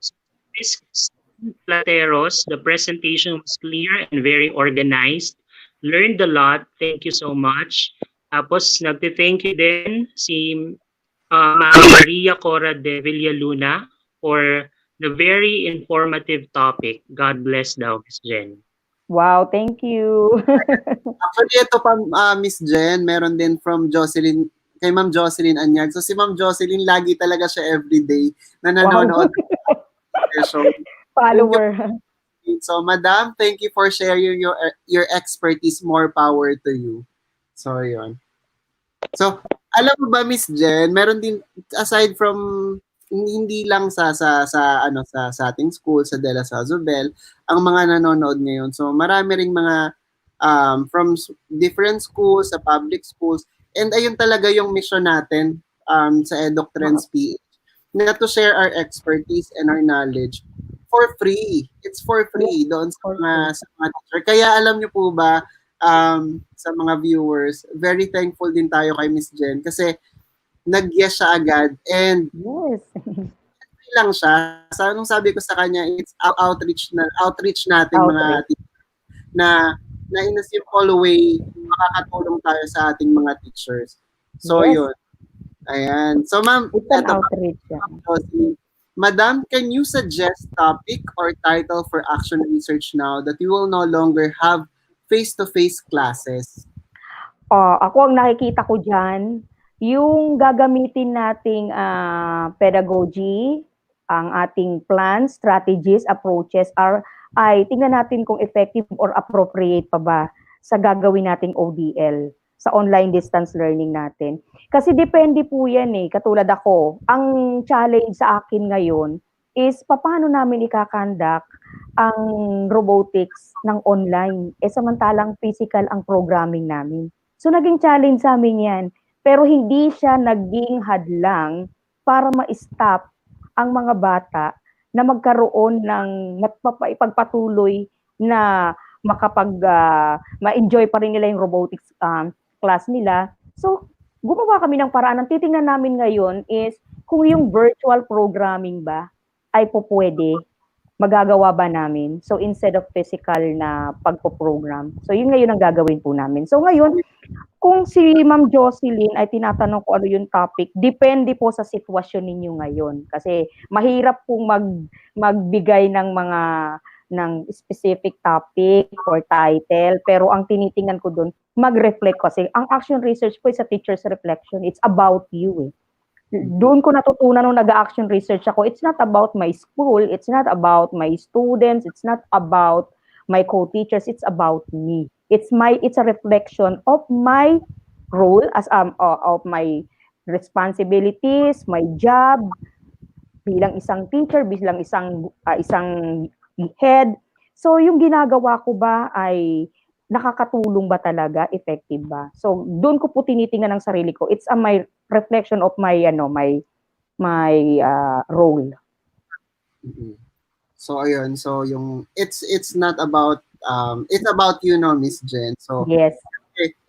Miss Plateros, the presentation was clear and very organized. Learned a lot. Thank you so much. Tapos, nagte-thank you din si Maria Cora de Villaluna for the very informative topic. God bless daw, Miss Jen. Wow, thank you. Actually, ito pa, Miss Jen, meron din from Jocelyn, kay Ma'am Jocelyn Anyag. So, si Ma'am Jocelyn, lagi talaga siya everyday na nanonood. So, Follower. so, Madam, thank you for sharing your expertise. More power to you. So, yun. So, alam mo ba, Miss Jen, meron din, aside from, hindi lang sa ating school, sa De La Sazobel, ang mga nanonood ngayon. So, marami ring mga from different schools, sa public schools, and ayun talaga yung mission natin sa EdukTrends PH, na to share our expertise and our knowledge for free. It's for free doon sa mga teacher. Kaya alam niyo po ba, sa mga viewers, very thankful din tayo kay Miss Jen kasi nag-yes siya agad and Yes. lang siya. So, anong sabi ko sa kanya, it's outreach natin mga na in a simple way makakatulong tayo sa ating mga teachers. So, Yes. yun. Ayan. So, ma'am, It's an outreach. Madam, can you suggest topic or title for action research now that we will no longer have face-to-face classes? Ako ang nakikita ko dyan, yung gagamitin nating pedagogy, ang ating plans, strategies, approaches ay tingnan natin kung effective or appropriate pa ba sa gagawin nating ODL, sa online distance learning natin. Kasi depende po yan katulad ako, ang challenge sa akin ngayon is paano namin ikakandak ang robotics ng online, samantalang physical ang programming namin. So naging challenge sa amin yan, pero hindi siya naging hadlang para ma-stop ang mga bata na magkaroon ng ipagpatuloy na ma-enjoy pa rin nila yung robotics class nila. So, gumawa kami ng paraan. Ang titingnan namin ngayon is kung yung virtual programming ba ay po pwede magagawa ba namin? So instead of physical na pagpo-program. So yun ngayon ang gagawin po namin. So ngayon, kung si Ma'am Jocelyn ay tinatanong ko ano yung topic, depende po sa sitwasyon ninyo ngayon. Kasi mahirap pong magbigay ng specific topic or title, pero ang tinitingnan ko doon, mag-reflect kasi. Ang action research po is a teacher's reflection. It's about you eh. Doon ko natutunan nung nag-action research ako, it's not about my school, it's not about my students, it's not about my co-teachers, it's about me. It's a reflection of my role as of my responsibilities, my job bilang isang teacher, bilang isang head. So yung ginagawa ko ba ay nakakatulong ba talaga, effective ba? So doon ko po tinitingnan ang sarili ko. It's my reflection of my role. So ayun, so yung it's not about it's about you, no, Miss Jen. So Yes.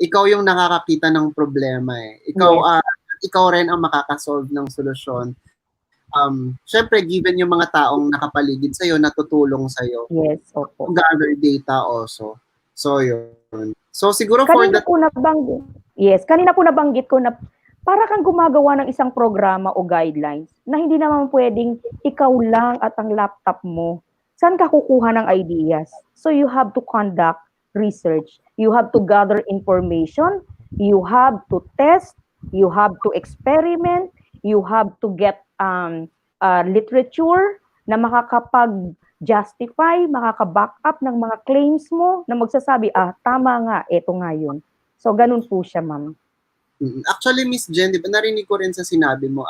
Ikaw yung nakakakita ng problema eh. Ikaw rin ang makakasolve ng solusyon. Syempre given yung mga taong nakapaligid sa iyo, natutulong sa iyo. Yes, opo. Gather data also. So yun. So siguro for Kanina po nabanggit ko na para kang gumagawa ng isang programa o guidelines na hindi naman pwedeng ikaw lang at ang laptop mo. Saan ka kukuha ng ideas? So you have to conduct research. You have to gather information. You have to test. You have to experiment. You have to get literature na makakapag-justify, makaka-back up ng mga claims mo na magsasabi, tama nga, eto nga yun. So ganun po siya, ma'am. Actually, Miss Jen, di ba narinig ko rin sa sinabi mo,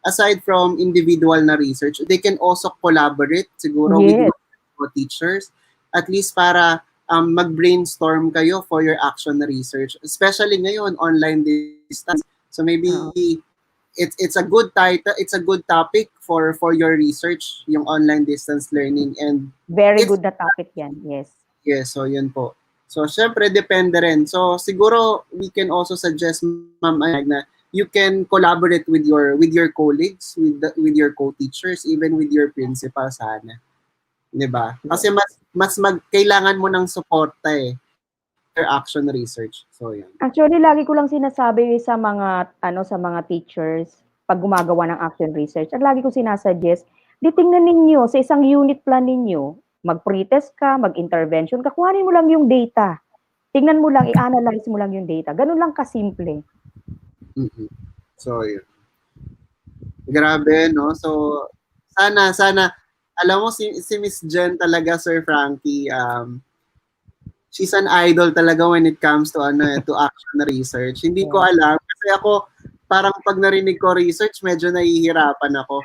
aside from individual na research, they can also collaborate siguro with teachers, at least para mag-brainstorm kayo for your action research, especially ngayon, online distance. So maybe it's a good title, it's a good topic for your research, yung online distance learning, and very good na topic yan. Yes. Yes, so yun po. So, syempre, depende rin. So, siguro, we can also suggest, Ma'am Ayag, na you can collaborate with your colleagues, with your co-teachers, even with your principal sana. Diba? Kasi kailangan mo ng suporta eh, your action research. So, yan. Actually, lagi ko lang sinasabi sa mga teachers, pag gumagawa ng action research, at lagi ko sinasuggest, tingnan ninyo sa isang unit plan ninyo, mag-pretest ka, mag-intervention ka, kuhanin mo lang yung data. Tingnan mo lang, i-analyze mo lang yung data. Ganun lang kasimple. So, yun. Grabe, no? So, sana, alam mo, si Miss Jen talaga, Sir Frankie, she's an idol talaga when it comes to action research. Hindi ko alam, kasi ako, parang pag narinig ko research, medyo nahihirapan ako.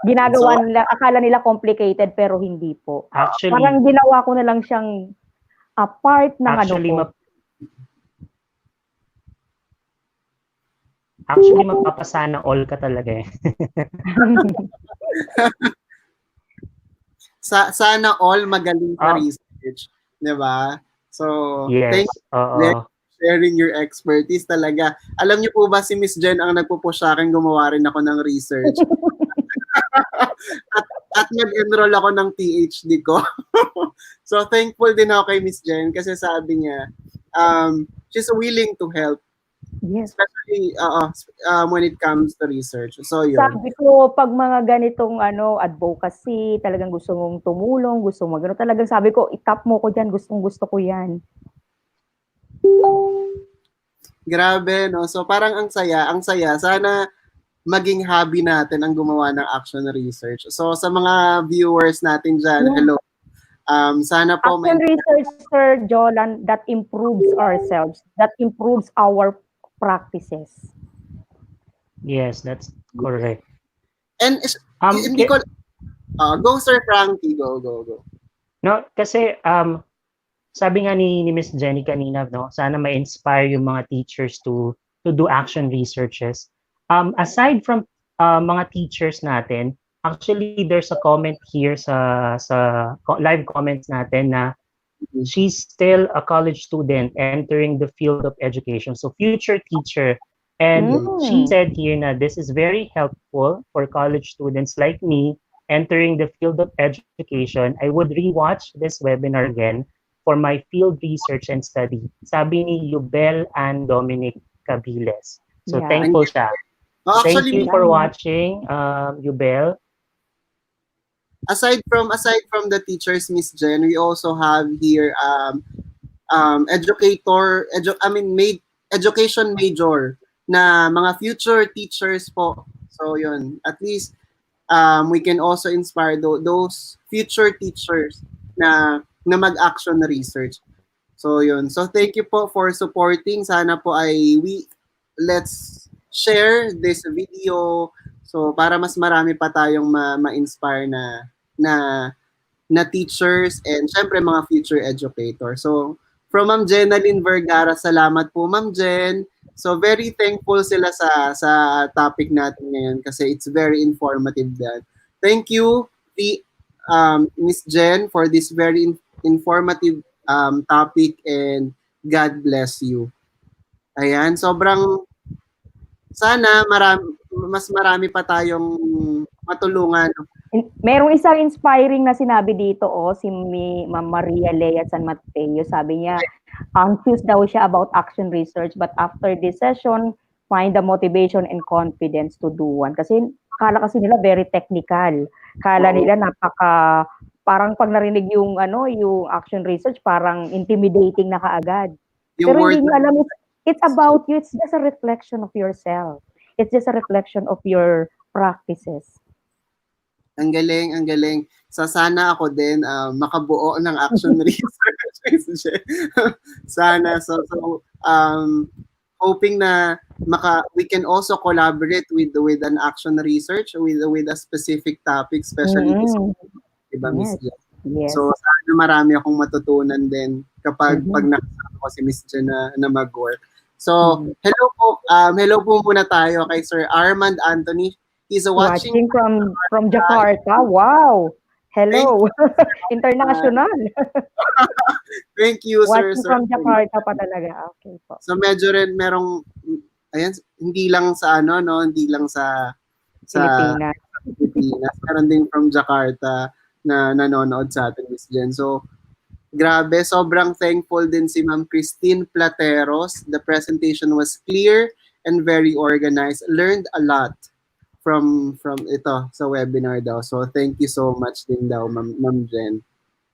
Ginagawa nila, akala nila complicated pero hindi po. Actually, parang ginawa ko na lang siyang part ng Actually, magpapasana all ka talaga eh. Sana all magaling sa research. Diba? So, yes. thank you. Sharing your expertise talaga. Alam niyo po ba si Miss Jen ang nagpo-push sa akin gumawa rin ako ng research. at nag-enroll ako ng PhD ko. So thankful din ako kay Miss Jen kasi sabi niya she's willing to help. Yes. Especially when it comes to research. So yun. Sabi ko pag mga ganitong advocacy, talagang gusto mong tumulong, gusto mo gano'n, talagang sabi ko itap mo ko diyan, gusto ko 'yan. Grabe, no? So parang ang saya. Sana maging hobby natin ang gumawa ng action research. So sa mga viewers natin dyan, hello. Sana po action research, Sir Jolan, that improves ourselves, that improves our practices. Yes, that's correct. And hindi ko go Sir Frankie, go. No, kasi sabi nga ni Miss Jenny kanina, no, sana ma-inspire yung mga teachers to do action researches. Aside from mga teachers natin, actually there's a comment here sa live comments natin na she's still a college student entering the field of education, so future teacher. And she said here na this is very helpful for college students like me entering the field of education, I would rewatch this webinar again for my field research and study. Sabi ni Yubel and Dominic Cabiles. So Yeah. thankful siya. Oh, Thank actually, you for watching, Yubel. aside from the teachers, Miss Jen, we also have here education major na mga future teachers po. So yun, at least we can also inspire those future teachers na mag-action research. So yun. So thank you po for supporting. Sana po ay let's share this video so para mas marami pa tayong ma-inspire na na teachers and syempre mga future educators. So from Ma'am Jenaline Vergara, salamat po Ma'am Jen. So very thankful sila sa topic natin ngayon kasi it's very informative din. Thank you Miss Jen for this very informative topic and God bless you. Ayan, sobrang sana mas marami pa tayong matulungan. Merong isang inspiring na sinabi dito, si Ma'am Maria Lea San Mateo. Sabi niya, confused daw siya about action research, but after this session, find the motivation and confidence to do one. Kasi kala kasi nila very technical. Kala nila parang pag narinig yung action research, parang intimidating na kaagad. Pero hindi niyo alam, it's about you. It's just a reflection of yourself. It's just a reflection of your practices. Ang galing, ang galing. Sana ako din makabuo ng action research. Sana. So hoping na we can also collaborate with an action research with a specific topic, especially this, diba, Miss Jen? Yes. So sana marami akong matutunan din kapag pag nakasama ko si Miss Jen na mag-work. So hello po muna tayo kay Sir Armand Anthony. He's watching from Jakarta. Wow. Hello. International. Thank you, watching sir. From Jakarta pa talaga. Okay po. So medyo rin merong hindi lang sa hindi lang sa Pilipinas. Meron din from Jakarta na nanonood sa atin, Miss Jen. So grabe, sobrang thankful din si Ma'am Christine Plateros. The presentation was clear and very organized. Learned a lot from ito sa webinar daw. So thank you so much din daw, Ma'am Jen.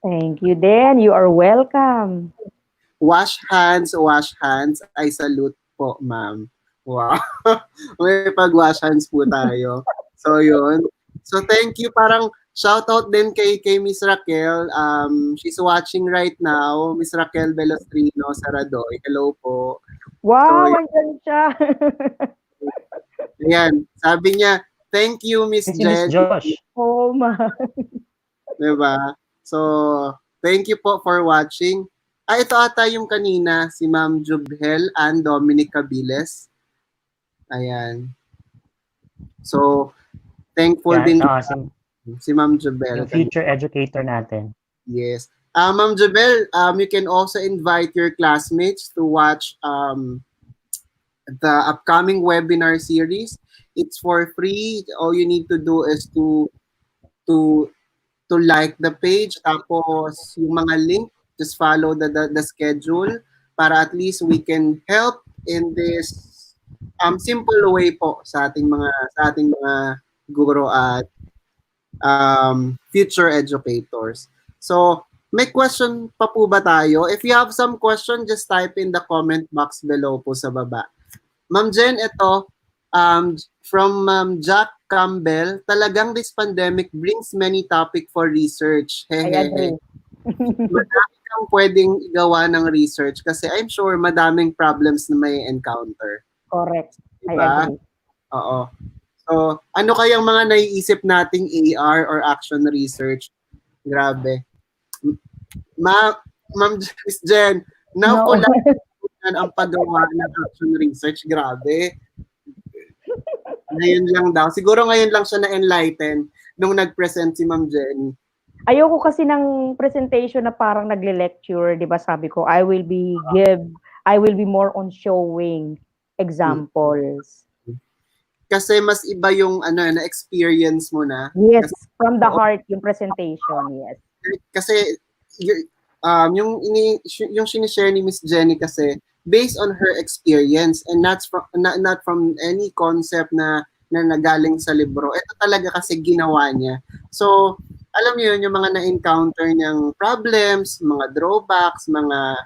Thank you din. You are welcome. Wash hands. I salute po, ma'am. Wow. May pag-wash hands po tayo. So yun. So thank you. Parang shout out din kay Miss Raquel. She's watching right now. Miss Raquel Velostrino Saradoy. Hello po. Wow, andyan siya. Ayan, sabi niya, thank you, Miss Jen. Miss Josh. Oh, ma. Diba? So, thank you po for watching. Ito ata yung kanina, si Ma'am Jubhel and Dominic Cabiles. Ayan. So, thankful din si Ma'am Jubel. Yung future educator natin. Yes. Ma'am Jubel, you can also invite your classmates to watch the upcoming webinar series. It's for free. All you need to do is to like the page, tapos yung mga link, just follow the schedule para at least we can help in this simple way po sa ating mga guro at future educators. So, may question pa po ba tayo? If you have some question, just type in the comment box below po sa baba. Ma'am Jen, ito, from Jack Campbell, talagang this pandemic brings many topic for research. Hehehe. Madami kang pwedeng igawa ng research kasi I'm sure madaming problems na may encounter. Correct. Diba? I agree. Oo. So, ano kayang mga naiisip nating AR or action research? Grabe. Ma'am Jen, now ko lang ang paggawa ng action research. Grabe. Ngayon lang daw. Siguro ngayon lang siya na-enlighten nung nag-present si Ma'am Jenny. Ayoko kasi ng presentation na parang nagle-lecture, 'di ba? Sabi ko, I will be more on showing examples. kasi mas iba yung na experience mo na. Yes, Kasi, from the heart yung presentation, yes. kasi yung sinishare ni Miss Jenny kasi based on her experience and not from any concept na nagaling sa libro. Ito talaga kasi ginawa niya. So, alam niyo yun, yung mga na-encounter niyang problems, mga drawbacks, mga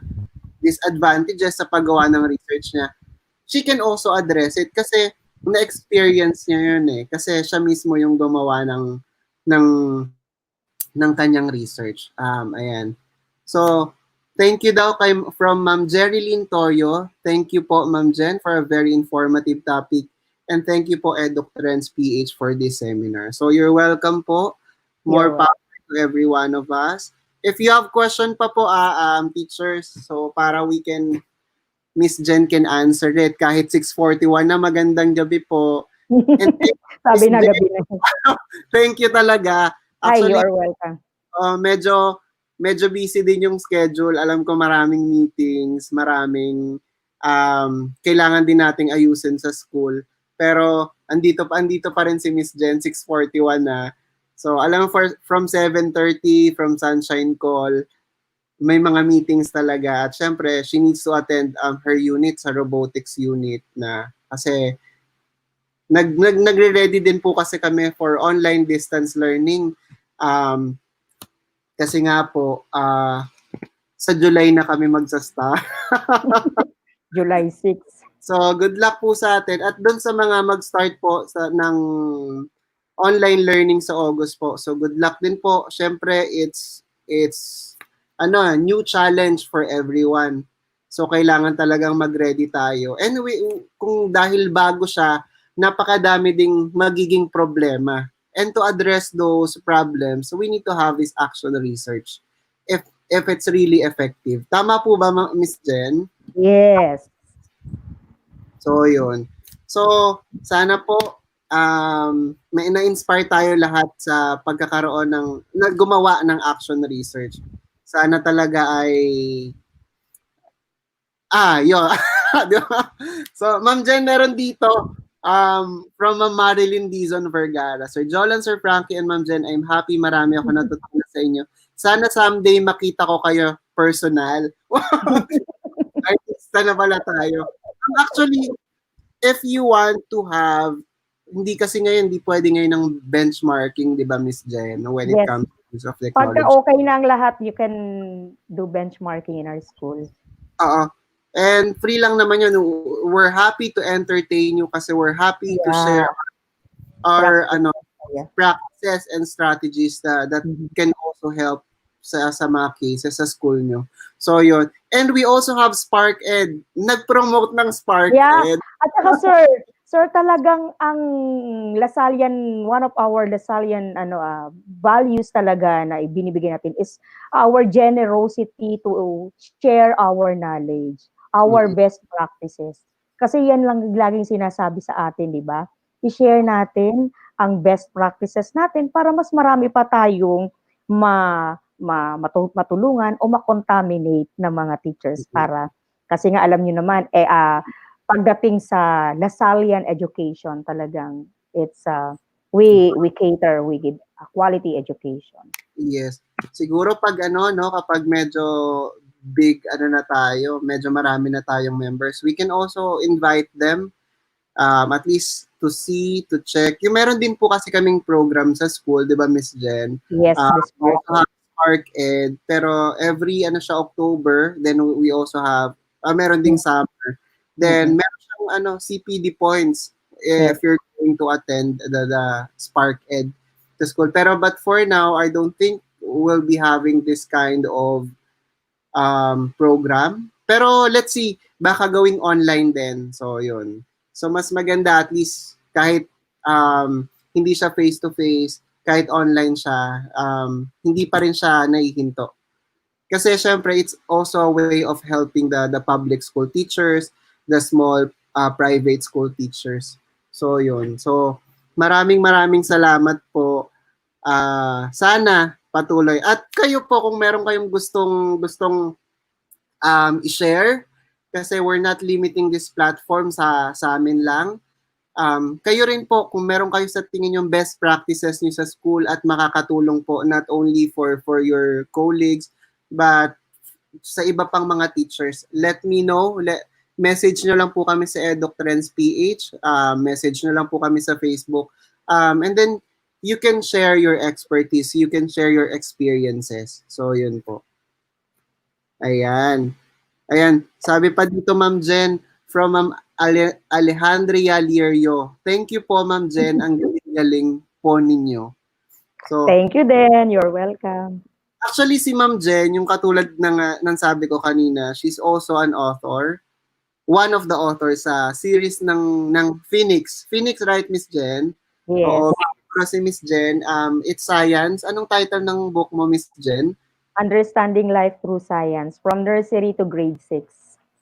disadvantages sa paggawa ng research niya, she can also address it kasi na-experience niya yun eh. Kasi siya mismo yung gumawa ng ng kanyang research. Ayan. So, thank you daw from Ma'am Jerilyn Toyo. Thank you po, Ma'am Jen, for a very informative topic. And thank you po, EdukTrends PH, for this seminar. So, you're welcome po. More You're power to every one of us. If you have question pa po, teachers, so para we can, Miss Jen can answer it. Kahit 6:41 na, magandang gabi po. And Sabi Miss na Jen, gabi na. thank you talaga. Hi, you Actually, are welcome. medyo busy din yung schedule. Alam ko maraming meetings, maraming kailangan din nating ayusin sa school. Pero andito pa rin si Miss Jen, 6:41 na. So, alam mo, from 7:30, from Sunshine Call, may mga meetings talaga. At syempre, she needs to attend her unit sa robotics unit na kasi nagre-ready din po kasi kami for online distance learning. Kasi nga po, sa July na kami magsa-start. July 6. So, good luck po sa atin. At doon sa mga mag-start po ng online learning sa August po. So, good luck din po. Siyempre, it's new challenge for everyone. So, kailangan talagang mag-ready tayo. Anyway, kung dahil bago siya, napakadami ding magiging problema. And to address those problems, we need to have this action research if it's really effective. Tama po ba, Miss Jen? Yes. So, yun. So, sana po may na-inspire tayo lahat sa pagkakaroon gumawa ng action research. Sana talaga ay yun. Di ba? So, Ma'am Jen, meron dito from Ma'am Marilyn Dizon Vergara. Sir Jolan, Sir Frankie, and Ma'am Jen, I'm happy. Marami ako natutunan sa inyo. Sana someday makita ko kayo personal. Artista na pala tayo. Actually, if you want to have, hindi kasi ngayon, hindi pwede ngayon ng benchmarking, di ba, Miss Jen, when it Yes. comes to use of Pagka technology. okay na ang lahat, you can do benchmarking in our school. And free lang naman yun. We're happy to entertain you kasi we're happy to share our practices and strategies that can also help sa mga cases sa school nyo. So, yun. And we also have Spark Ed. Nag-promote ng Spark Ed. At saka, sir, talagang ang Lasallian, one of our Lasallian values talaga na ibinibigay natin is our generosity to share our knowledge, our best practices. Kasi yan lang laging sinasabi sa atin, di ba? I-share natin ang best practices natin para mas marami pa tayong matulungan o makontaminate ng mga teachers para kasi nga alam niyo naman pagdating sa Lasallian education talagang it's we cater, we give a quality education. Yes. Siguro kapag medyo big na tayo, medyo marami na tayong members, we can also invite them at least to see, to check. Yung meron din po kasi kaming program sa school, 'di ba, Miss Jen? Yes, Spark Ed, pero every October, then we also have meron ding summer. Then meron siyang CPD points if you're going to attend the Spark Ed to school. But for now, I don't think we'll be having this kind of program. Pero let's see, baka gawing online din. So yun. So mas maganda at least kahit hindi siya face-to-face, kahit online siya, hindi pa rin siya naihinto. Kasi syempre, it's also a way of helping the public school teachers, the small private school teachers. So yun. So maraming salamat po. Sana patuloy. At kayo po kung meron kayong gustong i-share, kasi we're not limiting this platform sa amin lang. Kayo rin po, kung meron kayo sa tingin yung best practices niyo sa school at makakatulong po not only for your colleagues, but sa iba pang mga teachers, let me know. Message nyo lang po kami sa EdukTrends PH. Message nyo lang po kami sa Facebook. And then, you can share your expertise. You can share your experiences. So, yun po. Ayan. Ayan. Sabi pa dito, Ma'am Jen, from Ma'am Alejandria Lirio. Thank you po, Ma'am Jen. Ang galing po ninyo. So, Thank you din. You're welcome. actually, si Ma'am Jen, yung katulad ng sabi ko kanina, she's also an author. One of the authors sa series ng Phoenix. Phoenix, right, Miss Jen? Yes. Oo. Pero si Miss Jen, it's science. Anong title ng book mo, Miss Jen? Understanding Life Through Science, from nursery to grade 6.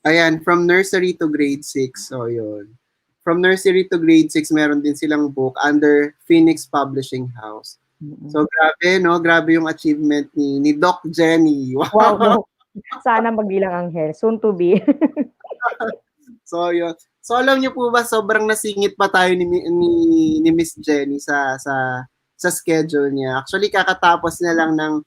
Ayan, from nursery to grade 6. So, yun. From nursery to grade 6, meron din silang book under Phoenix Publishing House. So, grabe, no? Grabe yung achievement ni Doc Jenny. Wow, no. Sana magbilang anghel. Soon to be. So, yun. So, alam niyo po ba, sobrang nasingit pa tayo ni Miss Jenny sa schedule niya. Actually, kakatapos niya lang ng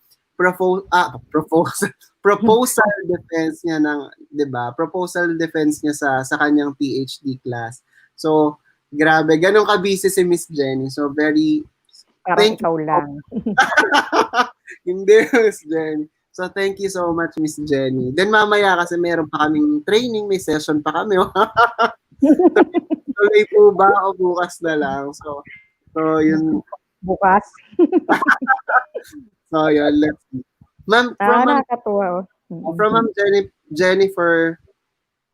proposal defense niya ng, 'di ba? Proposal defense niya sa kanyang PhD class. So, grabe, ganun ka busy si Miss Jenny. So, very Parang ikaw lang. hindi, Miss Jenny. So, thank you so much, Miss Jenny. Then, mamaya kasi meron pa kaming training, may session pa kami. Tuloy po ba o bukas na lang? So yun. Bukas. So, yun. Let's see. Ma'am, Nakakatuwa. from Ma'am Jennifer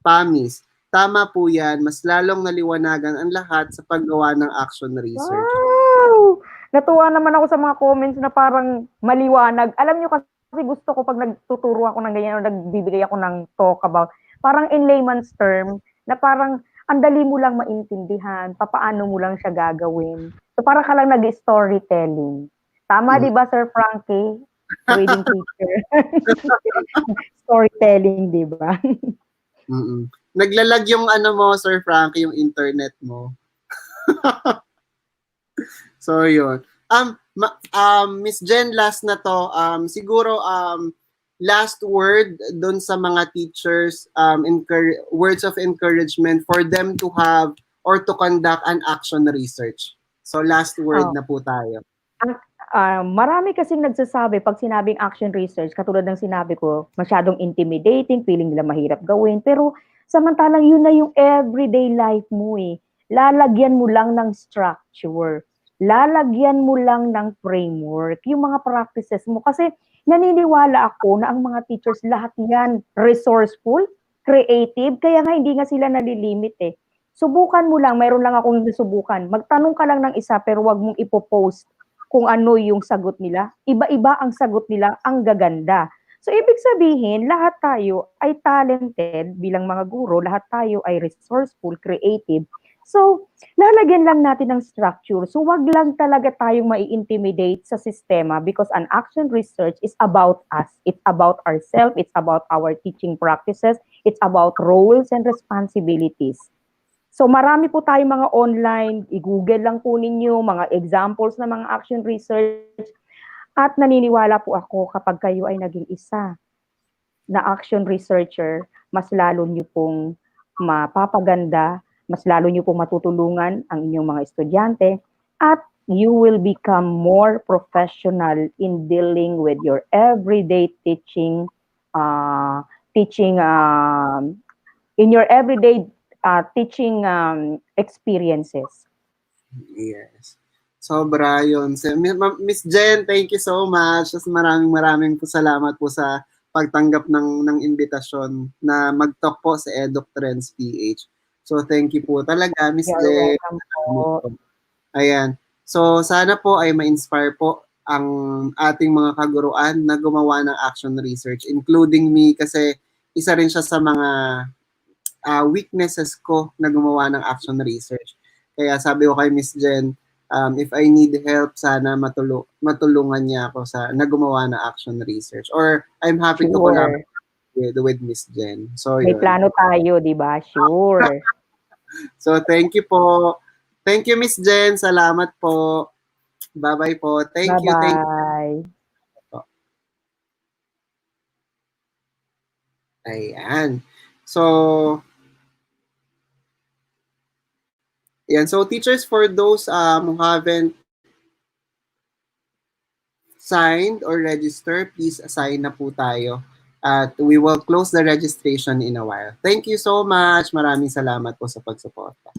Pamis, tama po yan. Mas lalong naliwanagan ang lahat sa paggawa ng action research. Wow! Natuwa naman ako sa mga comments na parang maliwanag. Alam niyo kasi gusto ko pag nagtuturo ako ng ganyan o nagbibigay ako ng talk about, parang in layman's term, na parang ang dali mo lang maintindihan, papaano mo lang siya gagawin. So parang ka lang nag-storytelling. Tama, di ba, Sir Frankie? Reading teacher. Storytelling, di ba? Naglalag yung ano mo, Sir Frankie, yung internet mo. So, yun. Miss Jen, last na to. Siguro, last word doon sa mga teachers, words of encouragement for them to have or to conduct an action research. So, last word na po tayo. Marami kasing nagsasabi, pag sinabing action research, katulad ng sinabi ko, masyadong intimidating, feeling nila mahirap gawin. Pero, samantalang yun na yung everyday life mo eh. Lalagyan mo lang ng structure. Lalagyan mo lang ng framework, yung mga practices mo. Kasi naniniwala ako na ang mga teachers, lahat yan resourceful, creative, kaya nga hindi nga sila nalilimit eh. Subukan mo lang, mayroon lang akong subukan. Magtanong ka lang ng isa pero wag mong ipopost kung ano yung sagot nila. Iba-iba ang sagot nila, ang gaganda. So ibig sabihin, lahat tayo ay talented bilang mga guro, lahat tayo ay resourceful, creative. So, lalagyan lang natin ng structure. So, wag lang talaga tayong mai-intimidate sa sistema because an action research is about us. It's about ourselves. It's about our teaching practices. It's about roles and responsibilities. So, marami po tayong mga online. I-google lang po ninyo mga examples ng mga action research. At naniniwala po ako kapag kayo ay naging isa na action researcher, mas lalo nyo pong mapapaganda, mas lalo nyo pong matutulungan ang inyong mga estudyante, at you will become more professional in dealing with your everyday teaching, in your everyday teaching experiences. Yes. Sobra yun. Miss Jen, thank you so much. Maraming po salamat po sa pagtanggap ng imbitasyon na mag-talk po sa EdukTrends PH. So, thank you po talaga, Miss You're Jen. welcome po. Ayan. So, sana po ay ma-inspire po ang ating mga kaguruan na gumawa ng action research, including me, kasi isa rin siya sa mga weaknesses ko na gumawa ng action research. Kaya sabi ko kay Miss Jen, if I need help, sana matulungan niya ako na gumawa ng action research. Or I'm happy to collaborate with Miss Jen. So, may yun. plano tayo, di ba? Sure. So, thank you po. Thank you, Miss Jen. Salamat po. Bye-bye po. Thank you. Thank you. Bye-bye. Ayan. So, yan. So, teachers, for those who haven't signed or registered, please assign na po tayo. At we will close the registration in a while. Thank you so much. Maraming salamat po sa pagsuporta.